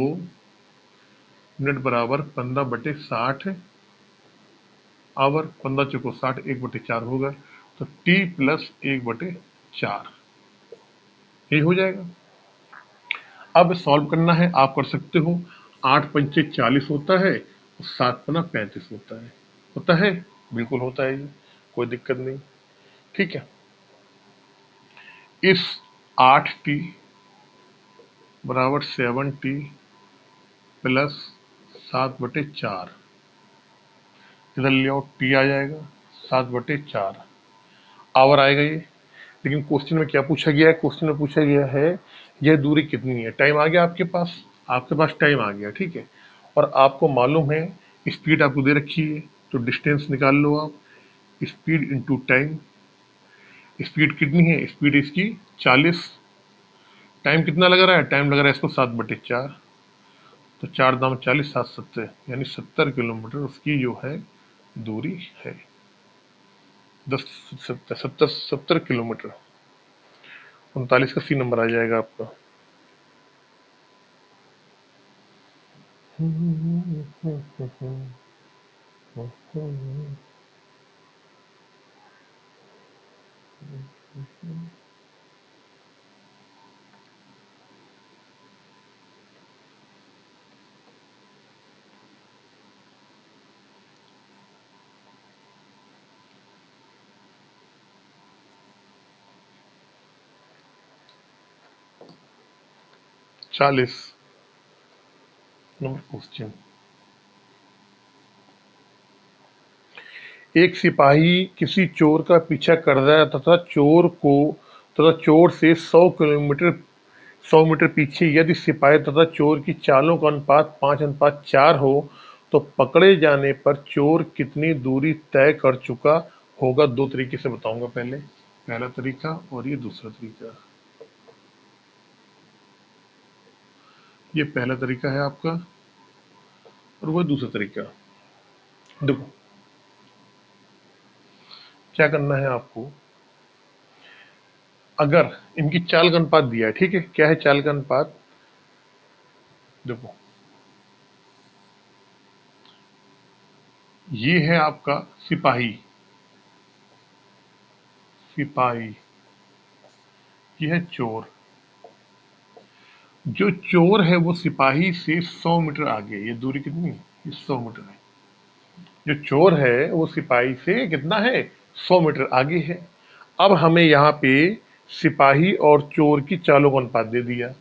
मिनट बराबर 15/60 आवर, 15 चौको 60, 1/4 होगा, तो टी प्लस 1/4 यही हो जाएगा। अब सॉल्व करना है, आप कर सकते हो। 8 पंचे 40 होता है और 7 पना 35 होता है। होता है, बिल्कुल होता है, ये कोई दिक्कत नहीं। ठीक है, इस 8t बराबर 7t प्लस 7/4, इधर ले आओ, टी आ जाएगा 7/4 आवर आएगा ये। लेकिन क्वेश्चन में क्या पूछा गया है? क्वेश्चन में पूछा गया है यह दूरी कितनी है। टाइम आ गया आपके पास, आपके पास टाइम आ गया, ठीक है, और आपको मालूम है स्पीड आपको दे रखी है, तो डिस्टेंस निकाल लो आप, स्पीड इंटू टाइम। स्पीड कितनी है? स्पीड इसकी 40। टाइम कितना लग रहा है? टाइम लग रहा है इसको 7/4, तो 4 दाम 40, 7 70, यानी 70 किलोमीटर उसकी जो है दूरी है। 70 किलोमीटर। 39 का सी नंबर आ जाएगा आपका। 40 नंबर क्वेश्चन। एक सिपाही किसी चोर का पीछा कर रहा है तथा चोर से 100 मीटर पीछे। यदि सिपाही तथा चोर की चालों का अनुपात 5:4 हो तो पकड़े जाने पर चोर कितनी दूरी तय कर चुका होगा? दो तरीके से बताऊंगा, पहले पहला तरीका और ये दूसरा तरीका। ये पहला तरीका है आपका और वो दूसरा तरीका। देखो क्या करना है आपको, अगर इनकी चाल का अनुपात दिया है, ठीक है, क्या है चाल का अनुपात? देखो ये है आपका सिपाही, सिपाही, ये है चोर। जो चोर है वो सिपाही से 100 मीटर आगे, ये दूरी कितनी है? ये 100 मीटर है। जो चोर है वो सिपाही से कितना है? 100 मीटर आगे है। अब हमें यहाँ पे सिपाही और चोर की चालों का अनुपात दे दिया।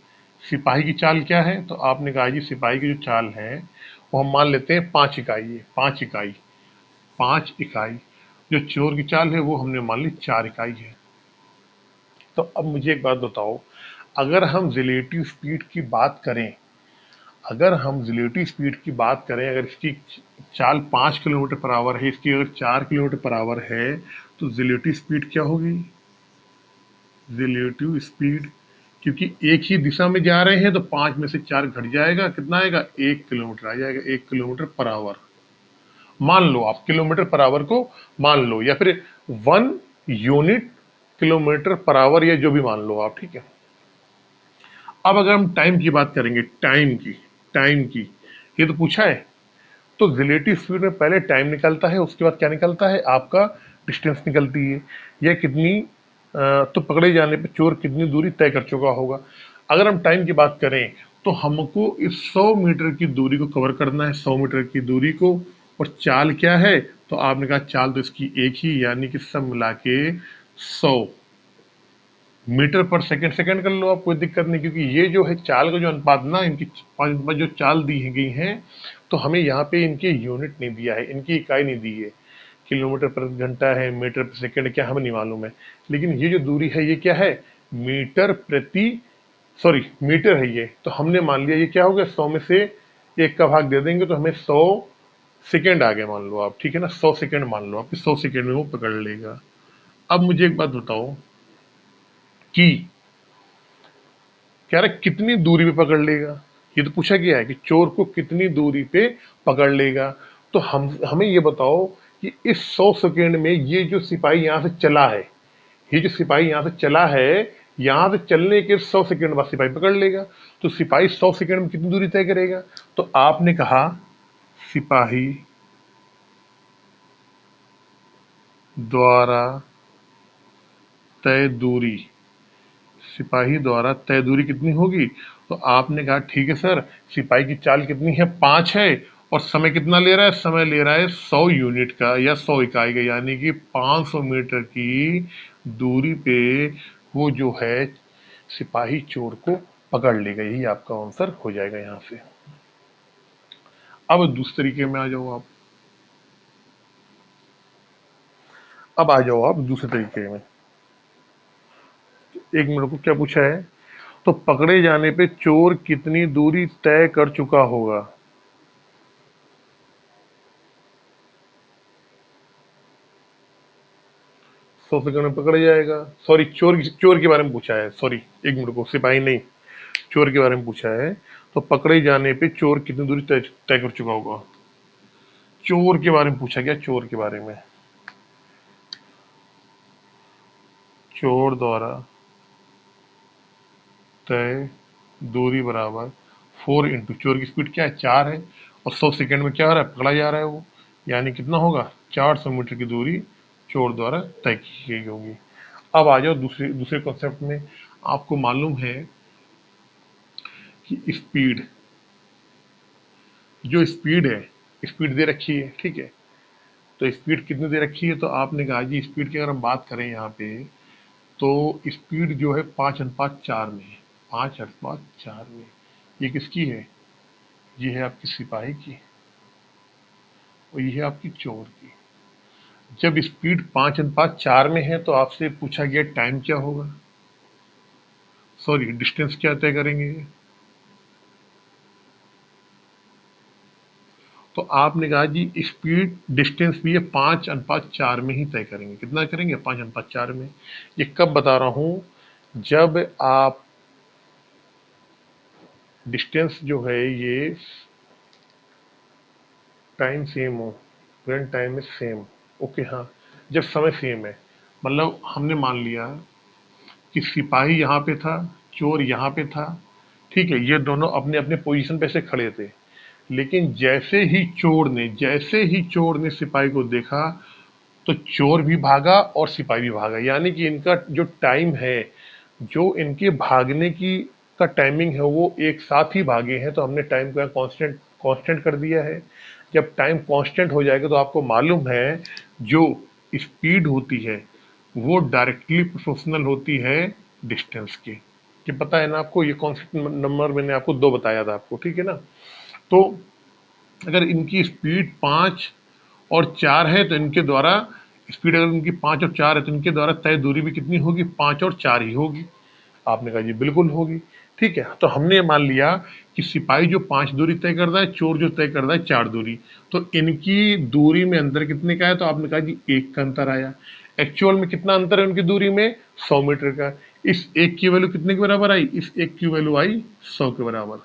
सिपाही की चाल क्या है? तो आपने कहा जी सिपाही की जो चाल है वो हम मान लेते हैं 5 इकाई है, 5 इकाई, 5 इकाई। जो चोर की चाल है वो हमने मान ली 4 इकाई है। तो अब मुझे एक बात बताओ, अगर हम रिलेटिव स्पीड की बात करें, अगर हम रिलेटिव स्पीड की बात करें, अगर इसकी चाल 5 किलोमीटर पर आवर है, इसकी अगर 4 किलोमीटर पर आवर है, तो रिलेटिव स्पीड क्या होगी? रिलेटिव स्पीड, क्योंकि एक ही दिशा में जा रहे हैं तो 5 में से 4 घट जाएगा, कितना आएगा? 1 किलोमीटर आ जाएगा, 1 किलोमीटर पर आवर मान लो आप, किलोमीटर पर आवर को मान लो, या फिर 1 यूनिट किलोमीटर पर आवर, या जो भी मान लो आप, ठीक है। अब अगर हम टाइम की बात करेंगे, टाइम की, ये तो पूछा है, तो रिलेटिव स्पीड में पहले टाइम निकलता है, उसके बाद क्या निकलता है, आपका डिस्टेंस निकलती है, यह कितनी तो पकड़े जाने पे चोर कितनी दूरी तय कर चुका होगा। अगर हम टाइम की बात करें तो हमको इस 100 मीटर की दूरी को कवर करना है, 100 मीटर की दूरी को, और चाल क्या है, तो आपने कहा चाल तो इसकी एक ही, यानी कि सब मिला के 100 मीटर पर सेकंड, सेकंड कर लो आप, कोई दिक्कत नहीं, क्योंकि ये जो है चाल का जो अनुपात ना, इनकी जो चाल दी गई है, तो हमें यहाँ पे इनके यूनिट नहीं दिया है, इनकी इकाई नहीं दी है, किलोमीटर प्रति घंटा है, मीटर प्रति सेकंड क्या हमें नहीं मालूम है, लेकिन ये जो दूरी है ये क्या है, मीटर प्रति, सॉरी मीटर है ये, तो हमने मान लिया ये क्या हो गया, 100 में से एक का भाग दे देंगे तो हमें 100 सेकंड आ गए मान लो आप, ठीक है ना, 100 सेकंड मान लो आप, 100 सेकंड में वो पकड़ लेगा। अब मुझे एक बात बताओ कि कह रहा कितनी दूरी पे पकड़ लेगा, ये तो पूछा गया है कि चोर को कितनी दूरी पे पकड़ लेगा। तो हमें ये बताओ कि इस 100 सेकेंड में ये जो सिपाही यहाँ से चला है, ये जो सिपाही यहाँ से चला है, यहाँ से चलने के 100 सेकेंड बाद सिपाही पकड़ लेगा, तो सिपाही 100 सेकेंड में कितनी दूरी तय करेगा, तो आपने कहा सिपाही द्वारा तय दूरी, सिपाही द्वारा तय दूरी कितनी होगी, तो आपने कहा ठीक है सर, सिपाही की चाल कितनी है, 5 है, और समय कितना ले रहा है, समय ले रहा है 100 यूनिट का या 100 इकाई का, यानी कि 500 मीटर की दूरी पे वो जो है सिपाही चोर को पकड़ लेगा, यही आपका आंसर हो जाएगा यहां से। अब दूसरे तरीके में आ जाओ आप, अब आ जाओ आप दूसरे तरीके में। एक मिनट को क्या पूछा है, तो पकड़े जाने पे चोर कितनी दूरी तय कर चुका होगा, 100 सेकंड में पकड़ जाएगा, सॉरी चोर के बारे में पूछा है, सॉरी एक मिनट को, सिपाही नहीं, चोर के बारे में पूछा है, तो पकड़े जाने पे चोर कितनी दूरी तय तय कर चुका होगा, चोर के बारे में पूछा गया, चोर के बारे में, चोर द्वारा तय दूरी बराबर 4 इंटू चोर की स्पीड क्या है, 4 है, और 100 सेकंड में क्या हो रहा है, पकड़ा जा रहा है वो, यानी कितना होगा, 400 मीटर की दूरी चोर द्वारा तय की गई होगी। अब आ जाओ दूसरे दूसरे कॉन्सेप्ट में। आपको मालूम है कि स्पीड, जो स्पीड है, स्पीड दे रखी है, ठीक है, तो स्पीड कितनी दे रखी है, तो आपने कहा जी स्पीड की अगर हम बात करें यहाँ पे, तो स्पीड जो है 5:4 में है, 5:4 में, ये किसकी है, ये है आपकी सिपाही की, और ये है आपकी चोर की। जब स्पीड 5:4 में है तो आपसे पूछा गया टाइम क्या होगा, सॉरी डिस्टेंस क्या तय करेंगे, तो आपने कहा जी स्पीड डिस्टेंस भी ये 5:4 में ही तय करेंगे, कितना करेंगे, 5:4 में। ये कब बता रहा हूं, जब आप डिस्टेंस जो है ये टाइम सेम हो, when time is same, okay हाँ, जब समय सेम है, मतलब हमने मान लिया कि सिपाही यहाँ पे था, चोर यहाँ पे था, ठीक है, ये दोनों अपने अपने पोजीशन पे से खड़े थे, लेकिन जैसे ही चोर ने सिपाही को देखा, तो चोर भी भागा और सिपाही भी भागा, यानी कि इनका जो टाइम है, जो इनके भागने की का टाइमिंग है, वो एक साथ ही भागे हैं, तो हमने टाइम को कांस्टेंट कांस्टेंट कर दिया है। जब टाइम कांस्टेंट हो जाएगा तो आपको मालूम है जो स्पीड होती है वो डायरेक्टली प्रोपोर्शनल होती है डिस्टेंस के, ये पता है ना आपको, ये कॉन्सेप्ट नंबर मैंने आपको 2 बताया था आपको, ठीक है ना। तो अगर इनकी स्पीड 5 और 4 है तो इनके द्वारा स्पीड, अगर इनकी 5 और 4 है तो इनके द्वारा तय दूरी भी कितनी होगी, 5 और 4 ही होगी। आपने कहा जी बिल्कुल होगी, ठीक है। तो हमने मान लिया कि सिपाही जो 5 दूरी तय कर रहा है, चोर जो तय कर रहा है 4 दूरी, तो इनकी दूरी में अंतर कितने का है, तो आपने कहा जी 1 का अंतर आया। एक्चुअल में कितना अंतर है उनकी दूरी में, 100 मीटर का। इस 1 की वैल्यू कितने के बराबर आई, इस 1 की वैल्यू आई 100 के बराबर,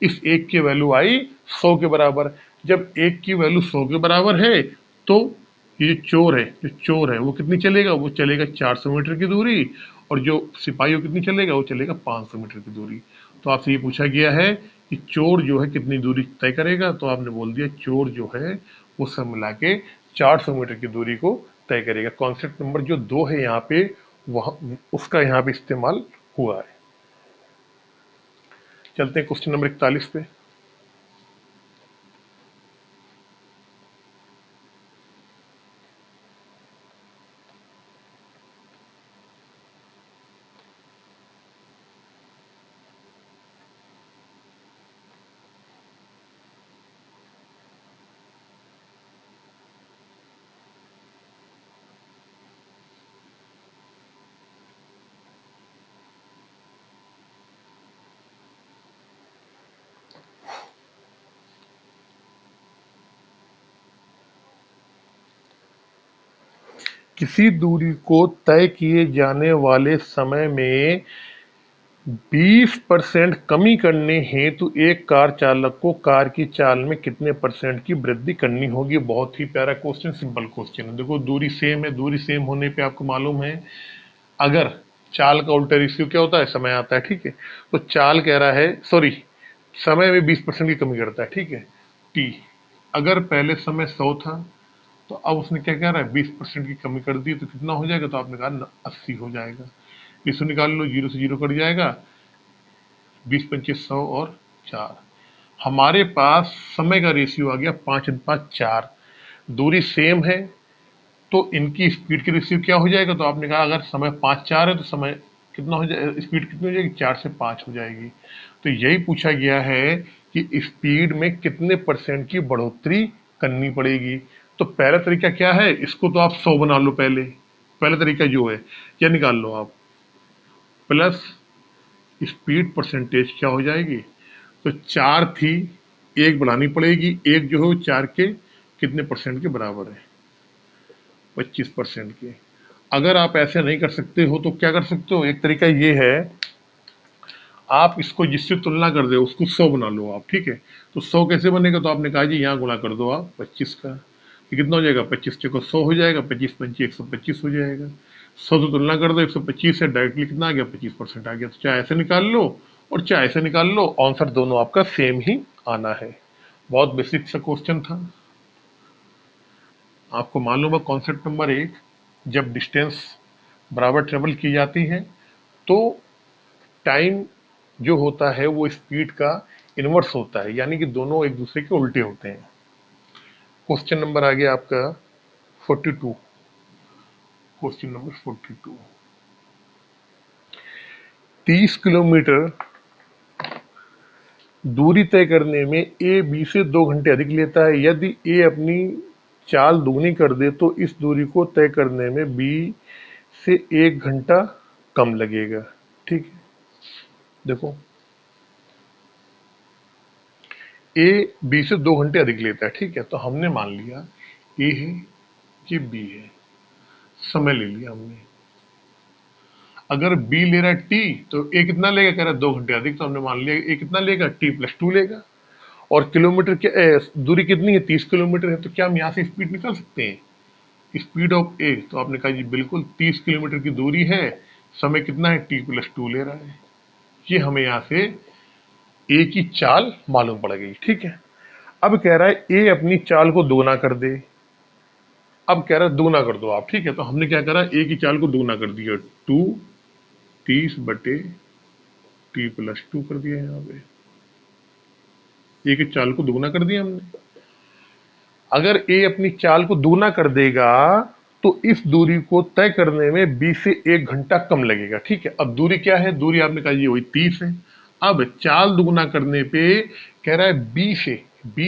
इस 1 की वैल्यू आई 100 के बराबर। जब 1 की वैल्यू 100 के बराबर है तो ये जो चोर है वो कितनी चलेगा, वो चलेगा 400 मीटर की दूरी, और जो सिपाही वो कितनी चलेगा, वो चलेगा 500 मीटर की दूरी। तो आपसे ये पूछा गया है कि चोर जो है कितनी दूरी तय करेगा, तो आपने बोल दिया चोर जो है वो सब मिला के 400 मीटर की दूरी को तय करेगा। कॉन्सेप्ट नंबर जो 2 है यहाँ पे, वह उसका यहाँ पे इस्तेमाल हुआ है। चलते हैं क्वेश्चन नंबर 41 पे। किसी दूरी को तय किए जाने वाले समय में 20% कमी करने हेतु एक कार चालक को कार की चाल में कितने परसेंट की वृद्धि करनी होगी। बहुत ही प्यारा क्वेश्चन, सिंपल क्वेश्चन है। देखो दूरी सेम है, दूरी सेम होने पे आपको मालूम है अगर चाल का उल्टा रेशियो क्या होता है, समय आता है, ठीक है। तो चाल कह रहा है, सॉरी, समय में 20% की कमी करता है, ठीक है। टी, अगर पहले समय 100 था तो अब उसने क्या कह रहा है 20% की कमी कर दी, तो कितना हो जाएगा, तो आपने कहा 80 हो जाएगा। इसको निकाल लो, जीरो से जीरो कट जाएगा, 20 25 100 और 4। हमारे पास समय का रेशियो आ गया 5:4। दूरी सेम है तो इनकी स्पीड की रेशियो क्या हो जाएगा, तो आपने कहा अगर समय 5:4 है तो समय कितना हो जाए, स्पीड कितनी हो जाएगी, 4 से 5 हो जाएगी। तो यही पूछा गया है कि स्पीड में कितने परसेंट की बढ़ोतरी करनी पड़ेगी। तो पहला तरीका क्या है, इसको तो आप 100 बना लो। पहले पहला तरीका जो है क्या निकाल लो आप, प्लस स्पीड परसेंटेज क्या हो जाएगी, तो 4 थी, एक बढ़ानी पड़ेगी, एक जो है वो 4 के कितने परसेंट के बराबर है, 25% के। अगर आप ऐसे नहीं कर सकते हो तो क्या कर सकते हो, एक तरीका ये है, आप इसको जिससे तुलना कर दो उसको 100 बना लो आप, ठीक है। तो 100 कैसे बनेगा, तो आपने कहा जी यहाँ गुणा कर दो आप 25 का, ये कितना हो जाएगा, 25 को 100 हो जाएगा, 25 25 125 हो जाएगा। 100 से तुलना कर दो, 125 से डायरेक्टली कितना आ गया, 25% आ गया। तो चाहे ऐसे निकाल लो और चाहे ऐसे निकाल लो, आंसर दोनों आपका सेम ही आना है। बहुत बेसिक सा क्वेश्चन था। आपको मालूम है कॉन्सेप्ट नंबर 1, जब डिस्टेंस बराबर ट्रेवल की जाती है तो टाइम जो होता है वो स्पीड का इनवर्स होता है, यानी कि दोनों एक दूसरे के उल्टे होते हैं। क्वेश्चन नंबर आ गया आपका 42। क्वेश्चन नंबर 42, 30 किलोमीटर दूरी तय करने में ए बी से 2 घंटे अधिक लेता है। यदि ए अपनी चाल दुगनी कर दे तो इस दूरी को तय करने में बी से 1 घंटा कम लगेगा, ठीक है। देखो ए बी से 2 घंटे अधिक लेता है, ठीक है। तो हमने मान लिया ए है, ये बी है, समय ले लिया हमने। अगर बी ले रहा है टी तो ए कितना लेगा, कह रहा है 2 घंटे अधिक, तो हमने मान लिया ए कितना लेगा, t+2 लेगा। और किलोमीटर के दूरी कितनी है, 30 किलोमीटर है। तो क्या हम यहाँ से स्पीड निकाल सकते हैं, स्पीड ऑफ ए, तो आपने कहा जी बिल्कुल 30 किलोमीटर की दूरी है, समय कितना है, t+2 ले रहा है। ये हमें यहाँ से ए की चाल मालूम पड़ गई, ठीक है। अब कह रहा है ए अपनी चाल को दोगुना कर दे। अब कह रहा है दोगुना कर दो आप, ठीक है। तो हमने क्या करा, ए की चाल को दोगुना कर दिया, 2 30/t+2 कर दिया। यहाँ पे ए की चाल को दोगुना कर दिया हमने। अगर ए अपनी चाल को दोगुना कर देगा तो इस दूरी को तय करने में बी से 1 घंटा कम लगेगा, ठीक है। अब दूरी क्या है, दूरी आपने कहा ये वही 30 है। अब चाल दुगुना करने पे कह रहा है बी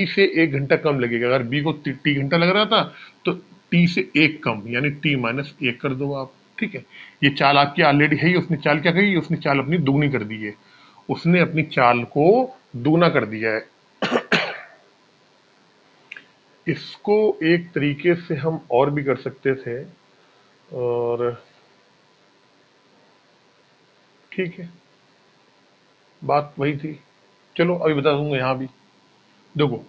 से 1 घंटा कम लगेगा। अगर बी को टी घंटा लग रहा था तो टी से 1 कम, यानी t-1 कर दो आप, ठीक है। ये चाल आपकी ऑलरेडी है ही, उसने चाल क्या कही, उसने चाल अपनी दुगनी कर दी है, उसने अपनी चाल को दुगना कर दिया है। इसको एक तरीके से हम और भी कर सकते थे, और ठीक है, बात वही थी। चलो अभी बता दूंगा यहाँ भी। देखो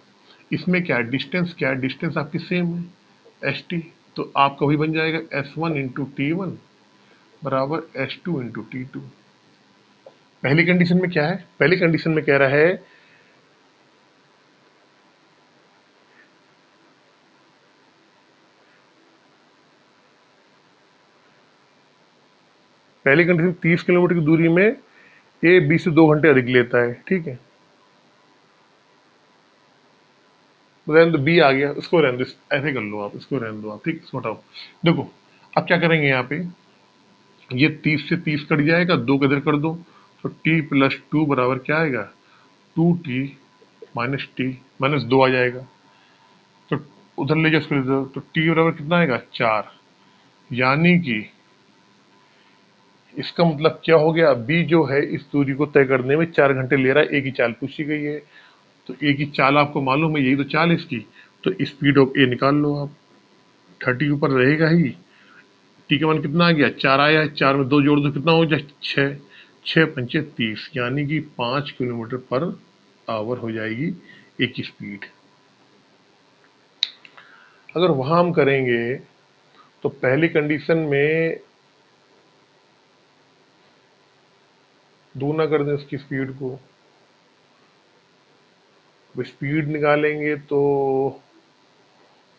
इसमें क्या है, डिस्टेंस क्या है, डिस्टेंस आपकी सेम है एस टी, तो आपका वही बन जाएगा S1 × T1 बराबर S2 × T2। पहली कंडीशन में क्या है, पहली कंडीशन में कह रहा है पहली कंडीशन 30 किलोमीटर की दूरी में ए बी से 2 घंटे अधिक लेता है, ठीक है। रहने दो, बी आ गया, इसको रहने दो, ऐसे कर लो आप, इसको रहने दो आप, ठीक, इसको हटाओ। देखो अब क्या करेंगे यहाँ पे, ये 30 से 30 कट जाएगा, 2 किधर कर दो, तो t+2 बराबर क्या आएगा, 2t माइनस टी माइनस 2 आ जाएगा। तो उधर ले जाओ इसको, इधर, तो t बराबर कितना आएगा, 4। यानी कि इसका मतलब क्या हो गया, बी जो है इस दूरी को तय करने में 4 घंटे ले रहा है, एक ही चाल पूछी गई है, तो एक ही चाल आपको मालूम है, यही तो चाल है इसकी। तो स्पीड ऑफ ए निकाल लो आप, 30 के ऊपर रहेगा ही। टी का मान कितना आ गया, 4 आया, 4 में 2 जोड़ दो कितना हो जाए, 6, 6×5 = 30, यानी कि 5 किलोमीटर पर आवर हो जाएगी एक की स्पीड। अगर वहां हम करेंगे तो पहली कंडीशन में दूना कर दें उसकी स्पीड को, स्पीड निकालेंगे तो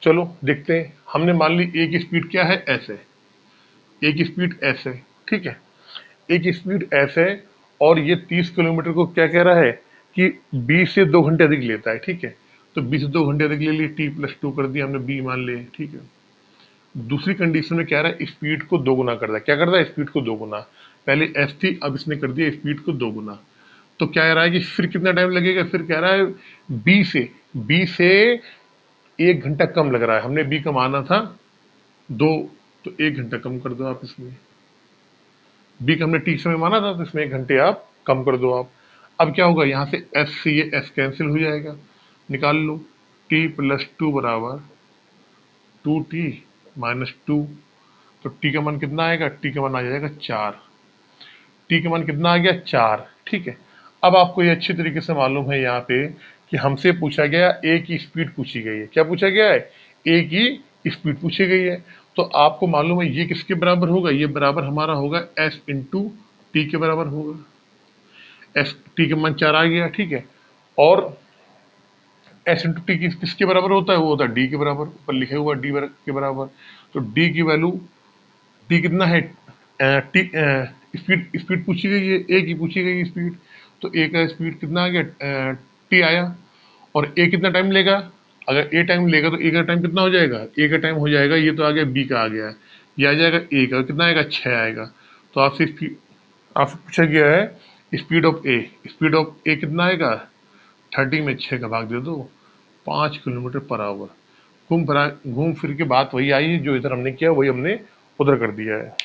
चलो देखते हैं। हमने मान ली ए की स्पीड क्या है, एस है, ए की स्पीड एस है, ठीक है, ए की स्पीड एस है, और ये 30 किलोमीटर को क्या कह रहा है कि बी से 2 घंटे अधिक लेता है, ठीक है। तो बी से 2 घंटे अधिक ले लिए, t+2 कर दिया हमने, बी मान ले, ठीक है। दूसरी कंडीशन में कह रहा है स्पीड को दोगुना कर रहा है, क्या कर रहा है, स्पीड को दोगुना। पहले एस थी, अब इसने कर दिया स्पीड को दोगुना। तो क्या कह रहा है कि फिर कितना टाइम लगेगा, फिर कह रहा है बी से 1 घंटा कम लग रहा है, हमने बी का माना था 2, तो 1 घंटा कम कर दो आप इसमें, बी का हमने टी समय माना था, तो इसमें 1 घंटे आप कम कर दो आप। अब क्या होगा, यहाँ से एस से ये एस कैंसिल हो जाएगा, निकाल लो, t+2 बराबर 2t-2। तो टी का मान कितना आएगा, टी का मान आ जाएगा 4, टी का मान कितना आ गया, 4, ठीक है। अब आपको ये अच्छी तरीके से मालूम है यहाँ पे कि हमसे पूछा गया ए की स्पीड पूछी गई है, क्या पूछा गया है, ए की स्पीड पूछी गई है। तो आपको मालूम है ये किसके बराबर होगा, ये बराबर हमारा होगा एस इंटू टी के बराबर होगा। एस टी का मान 4 आ गया, ठीक है, और एस इंटू टी किसके बराबर होता है, वो होता है डी के बराबर, ऊपर लिखे हुआ डी के बराबर। तो डी की वैल्यू, डी कितना है, टी स्पीड स्पीड पूछी गई है, ए की पूछी गई स्पीड, तो ए का स्पीड कितना आ गया, टी आया। और ए कितना टाइम लेगा, अगर ए टाइम लेगा तो ए का टाइम कितना हो जाएगा, ए का टाइम हो जाएगा, ये तो आ गया बी का आ गया, ये आ जाएगा ए का, कितना आएगा, 6 आएगा। तो आपसे पूछा गया है speed of A, speed of A कितना आएगा, 30 में 6 का भाग दे दो, 5 किलोमीटर पर आवर। घूम फिर के बात वही आई है, जो इधर हमने किया वही हमने उधर कर दिया है।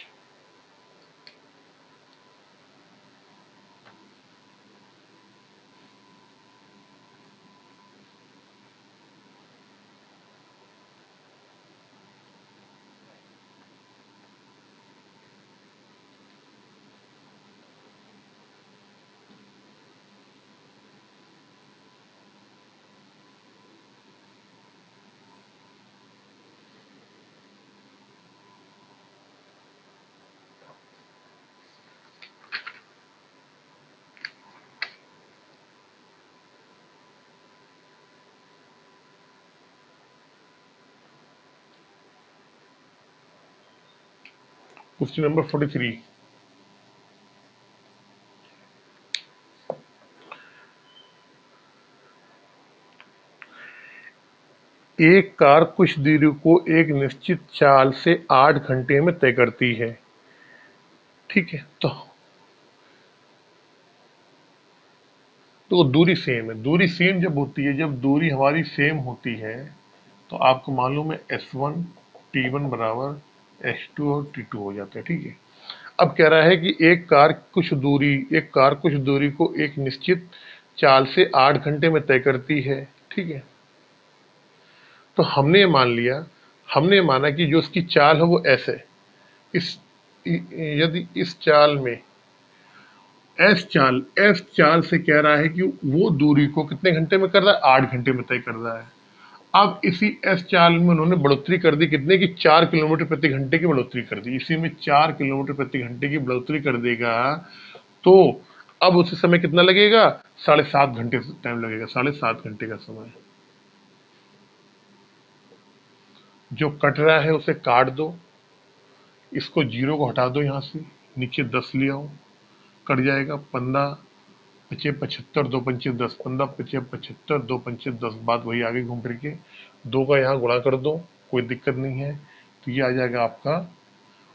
क्वेश्चन नंबर 43, एक कार कुछ दूरी को एक निश्चित चाल से 8 घंटे में तय करती है, ठीक है। तो दूरी सेम है, दूरी सेम जब होती है, जब दूरी हमारी सेम होती है, तो आपको मालूम है S1 T1 बराबर S2 और T2 हो जाता है, ठीक है। अब कह रहा है कि एक कार कुछ दूरी को एक निश्चित चाल से 8 घंटे में तय करती है, ठीक है। तो हमने माना कि जो उसकी चाल है वो S है। इस यदि इस चाल में एस चाल से कह रहा है कि वो दूरी को कितने घंटे में कर रहा है, 8 घंटे में तय कर रहा है। अब इसी एस चाल में उन्होंने बढ़ोतरी कर दी, कितने की, 4 किलोमीटर प्रति घंटे की बढ़ोतरी कर दी, इसी में 4 किलोमीटर प्रति घंटे की बढ़ोतरी कर देगा। तो अब उस समय कितना लगेगा, 7.5 घंटे टाइम लगेगा, 7.5 घंटे का समय। जो कट रहा है उसे काट दो, इसको जीरो को हटा दो यहाँ से, नीचे 10 ले आओ, कट जाएगा 15 पचे 75, 2 पंचे 10, 15 पचे 75, 2 पंचे 10, बात वही आगे घूम फिर के 2 का यहाँ गुणा कर दो, कोई दिक्कत नहीं है। तो ये आ जाएगा आपका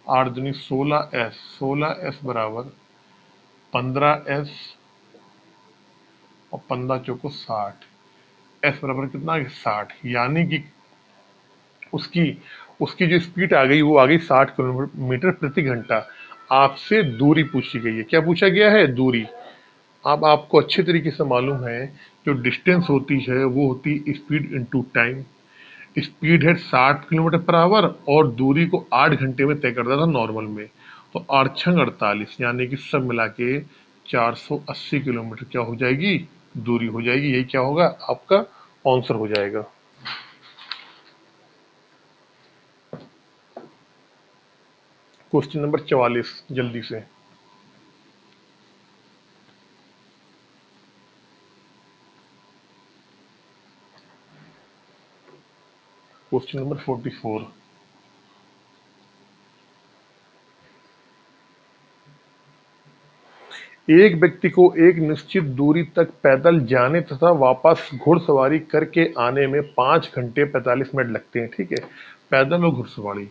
8 दूनी 16s, 16s बराबर 15s और 15 चौको 60, एस बराबर कितना 60, यानी कि उसकी उसकी जो स्पीड आ गई वो आ गई 60 किलोमीटर प्रति घंटा। आपसे दूरी पूछी गई है, क्या पूछा गया है, दूरी। अब आपको अच्छे तरीके से मालूम है जो डिस्टेंस होती है वो होती है स्पीड इनटू टाइम। स्पीड है 60 किलोमीटर पर आवर और दूरी को 8 घंटे में तय करता था नॉर्मल में। तो 8 छंग 48, यानी कि सब मिला के 480 किलोमीटर क्या हो जाएगी, दूरी हो जाएगी। यही क्या होगा, आपका आंसर हो जाएगा। क्वेश्चन नंबर 44 जल्दी से। Question number 44। एक व्यक्ति को एक निश्चित दूरी तक पैदल जाने तथा वापस घुड़सवारी करके आने में 5 घंटे 45 मिनट लगते हैं। ठीक है, पैदल और घुड़सवारी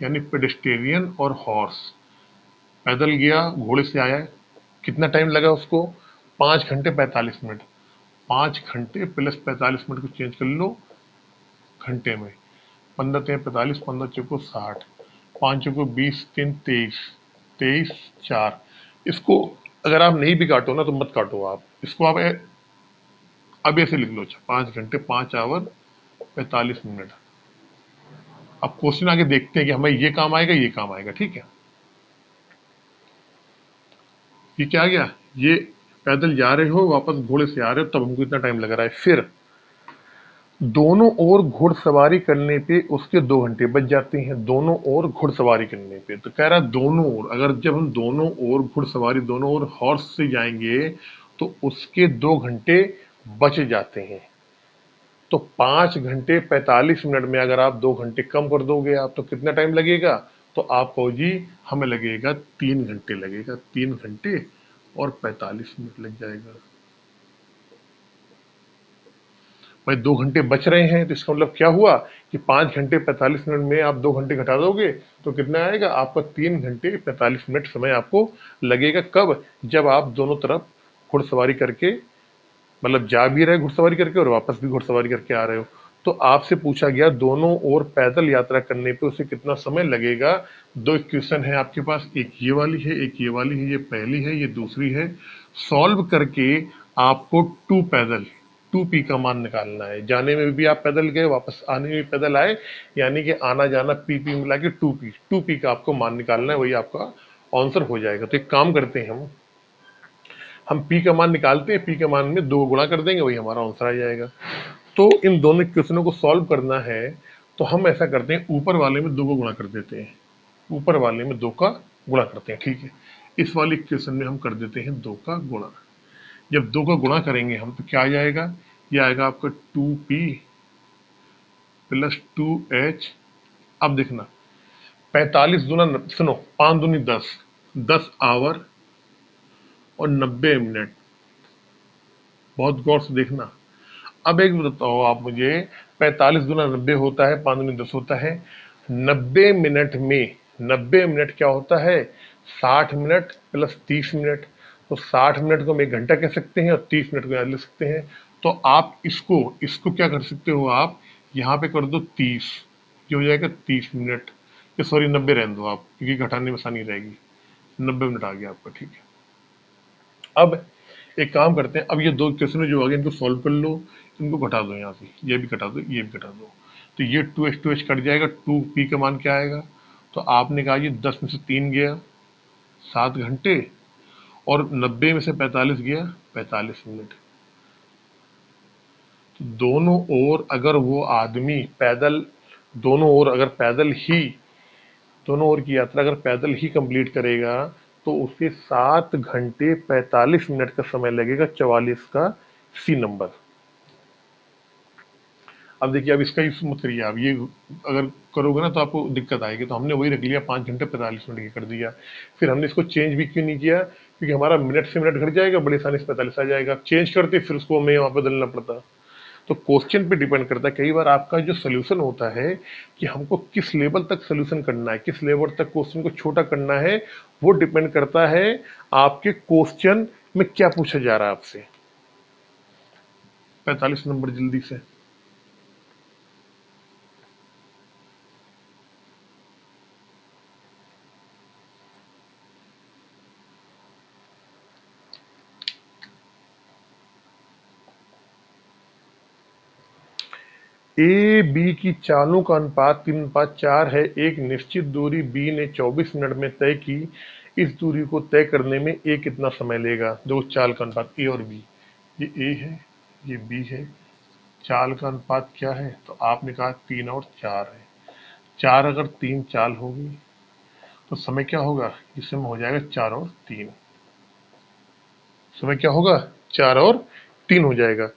यानी पेडेस्टेरियन और हॉर्स। पैदल गया, घोड़े से आया, कितना टाइम लगा उसको, 5 घंटे 45 मिनट। 5 घंटे प्लस 45 मिनट को चेंज कर लो घंटे में, 15 3 45, 15 चौको 60, 5 चौको 20, 3 23, 23 4। इसको अगर आप नहीं भी काटो ना तो मत काटो, आप इसको आप अब ऐसे लिख लो, 5 घंटे 5 आवर 45 मिनट। अब क्वेश्चन आगे देखते हैं कि हमें ये काम आएगा, ये काम आएगा। ठीक है, ये क्या आ गया, ये पैदल जा रहे हो वापस घोड़े से आ रहे हो तब हमको इतना टाइम लग रहा है। फिर दोनों ओर घुड़सवारी करने पे उसके 2 घंटे बच जाते हैं, दोनों ओर घुड़सवारी करने पे। तो कह रहा है दोनों ओर, अगर जब हम दोनों ओर घुड़सवारी, दोनों ओर हॉर्स से जाएंगे तो उसके 2 घंटे बच जाते हैं। तो 5 घंटे 45 मिनट में अगर आप 2 घंटे कम कर दोगे आप, तो कितना टाइम लगेगा, तो आप कहो जी हमें लगेगा 3 घंटे लगेगा, 3 घंटे और 45 मिनट लग जाएगा। भाई 2 घंटे बच रहे हैं तो इसका मतलब क्या हुआ कि 5 घंटे 45 मिनट में आप 2 घंटे घटा दोगे तो कितना आएगा आपका, 3 घंटे 45 मिनट समय आपको लगेगा। कब, जब आप दोनों तरफ घुड़सवारी करके, मतलब जा भी रहे घुड़सवारी करके और वापस भी घुड़सवारी करके आ रहे हो। तो आपसे पूछा गया दोनों ओर पैदल यात्रा करने पे उसे कितना समय लगेगा। दो इक्वेशन है आपके पास, एक ये वाली है, एक ये वाली है, ये पहली है, ये दूसरी है। सॉल्व करके आपको टू पैदल, 2p का मान निकालना है। जाने में भी आप पैदल गए, वापस आने में भी पैदल आए, यानी कि आना जाना पी मिला के 2p का आपको मान निकालना है, वही आपका आंसर हो जाएगा। तो एक काम करते हैं, हम p का मान निकालते हैं, p के मान में 2 गुणा कर देंगे, वही हमारा आंसर आ जाएगा। तो इन दोनों क्वेश्चनों को सॉल्व करना है तो हम ऐसा करते हैं, ऊपर वाले में 2 को गुणा कर देते हैं, ऊपर वाले में 2 का गुणा करते हैं। ठीक है, इस वाले क्वेश्चन में हम कर देते हैं 2 का गुणा। जब 2 का गुणा करेंगे हम तो क्या आ जाएगा, ये आएगा आपका 2p प्लस 2h। अब देखना 45 दूना सुनो, 5 दूनी 10, 10 आवर और 90 मिनट। बहुत गौर से देखना। अब एक बताओ आप मुझे, 45 दूना 90 होता है, 5 दूनी 10 होता है, 90 मिनट में 90 मिनट क्या होता है, 60 मिनट प्लस 30 मिनट। तो 60 मिनट को हम 1 घंटा कह सकते हैं और 30 मिनट को याद ले सकते हैं। तो आप इसको इसको क्या कर सकते हो, आप यहाँ पे कर दो 30, ये हो जाएगा 30 मिनट। ये सॉरी 90 रहने दो आप, क्योंकि घटाने में आसानी रहेगी। 90 मिनट आ गया आपका। ठीक है, अब एक काम करते हैं, अब ये 2 क्वेश्चन जो आ गए इनको सॉल्व कर लो, इनको घटा दो, यहाँ से ये भी घटा दो, ये भी घटा दो। तो ये 2h कट जाएगा, 2p का मान क्या आएगा, तो आपने कहा ये 10 में से 3 गया 7 घंटे और 90 में से 45 गया 45 मिनट। तो दोनों ओर अगर वो आदमी पैदल, दोनों ओर अगर पैदल ही, दोनों ओर की यात्रा अगर पैदल ही कंप्लीट करेगा तो उसे 7 घंटे 45 मिनट का समय लगेगा। 44 का सी नंबर। अब देखिए, अब इसका यूज मत करिए आप, ये अगर करोगे ना तो आपको दिक्कत आएगी। तो हमने वही रख लिया, 5 घंटे 45 मिनट की कर दिया। फिर हमने इसको चेंज भी क्यों नहीं किया, क्योंकि हमारा मिनट से मिनट घट जाएगा, बड़ी आसानी से 45 आ जाएगा। चेंज करते फिर उसको हमें वहाँ बदलना पड़ता। तो क्वेश्चन पे डिपेंड करता है, कई बार आपका जो सोल्यूशन होता है कि हमको किस लेवल तक सोल्यूशन करना है, किस लेवल तक क्वेश्चन को छोटा करना है, वो डिपेंड करता है आपके क्वेश्चन में क्या पूछा जा रहा है आपसे। 45 नंबर जल्दी से। ए बी की चालों का अनुपात 3:4 है। एक निश्चित दूरी बी ने 24 मिनट में तय की। इस दूरी को तय करने में ए कितना समय लेगा। दो चाल का अनुपात ए और बी, ये ए है, ये बी है। चाल का अनुपात क्या है, तो आपने कहा 3 और 4 है। 4 अगर 3 चाल होगी तो समय क्या होगा, इस समय हो जाएगा 4 और 3। समय क्या होगा, 4 और 3 हो जाएगा।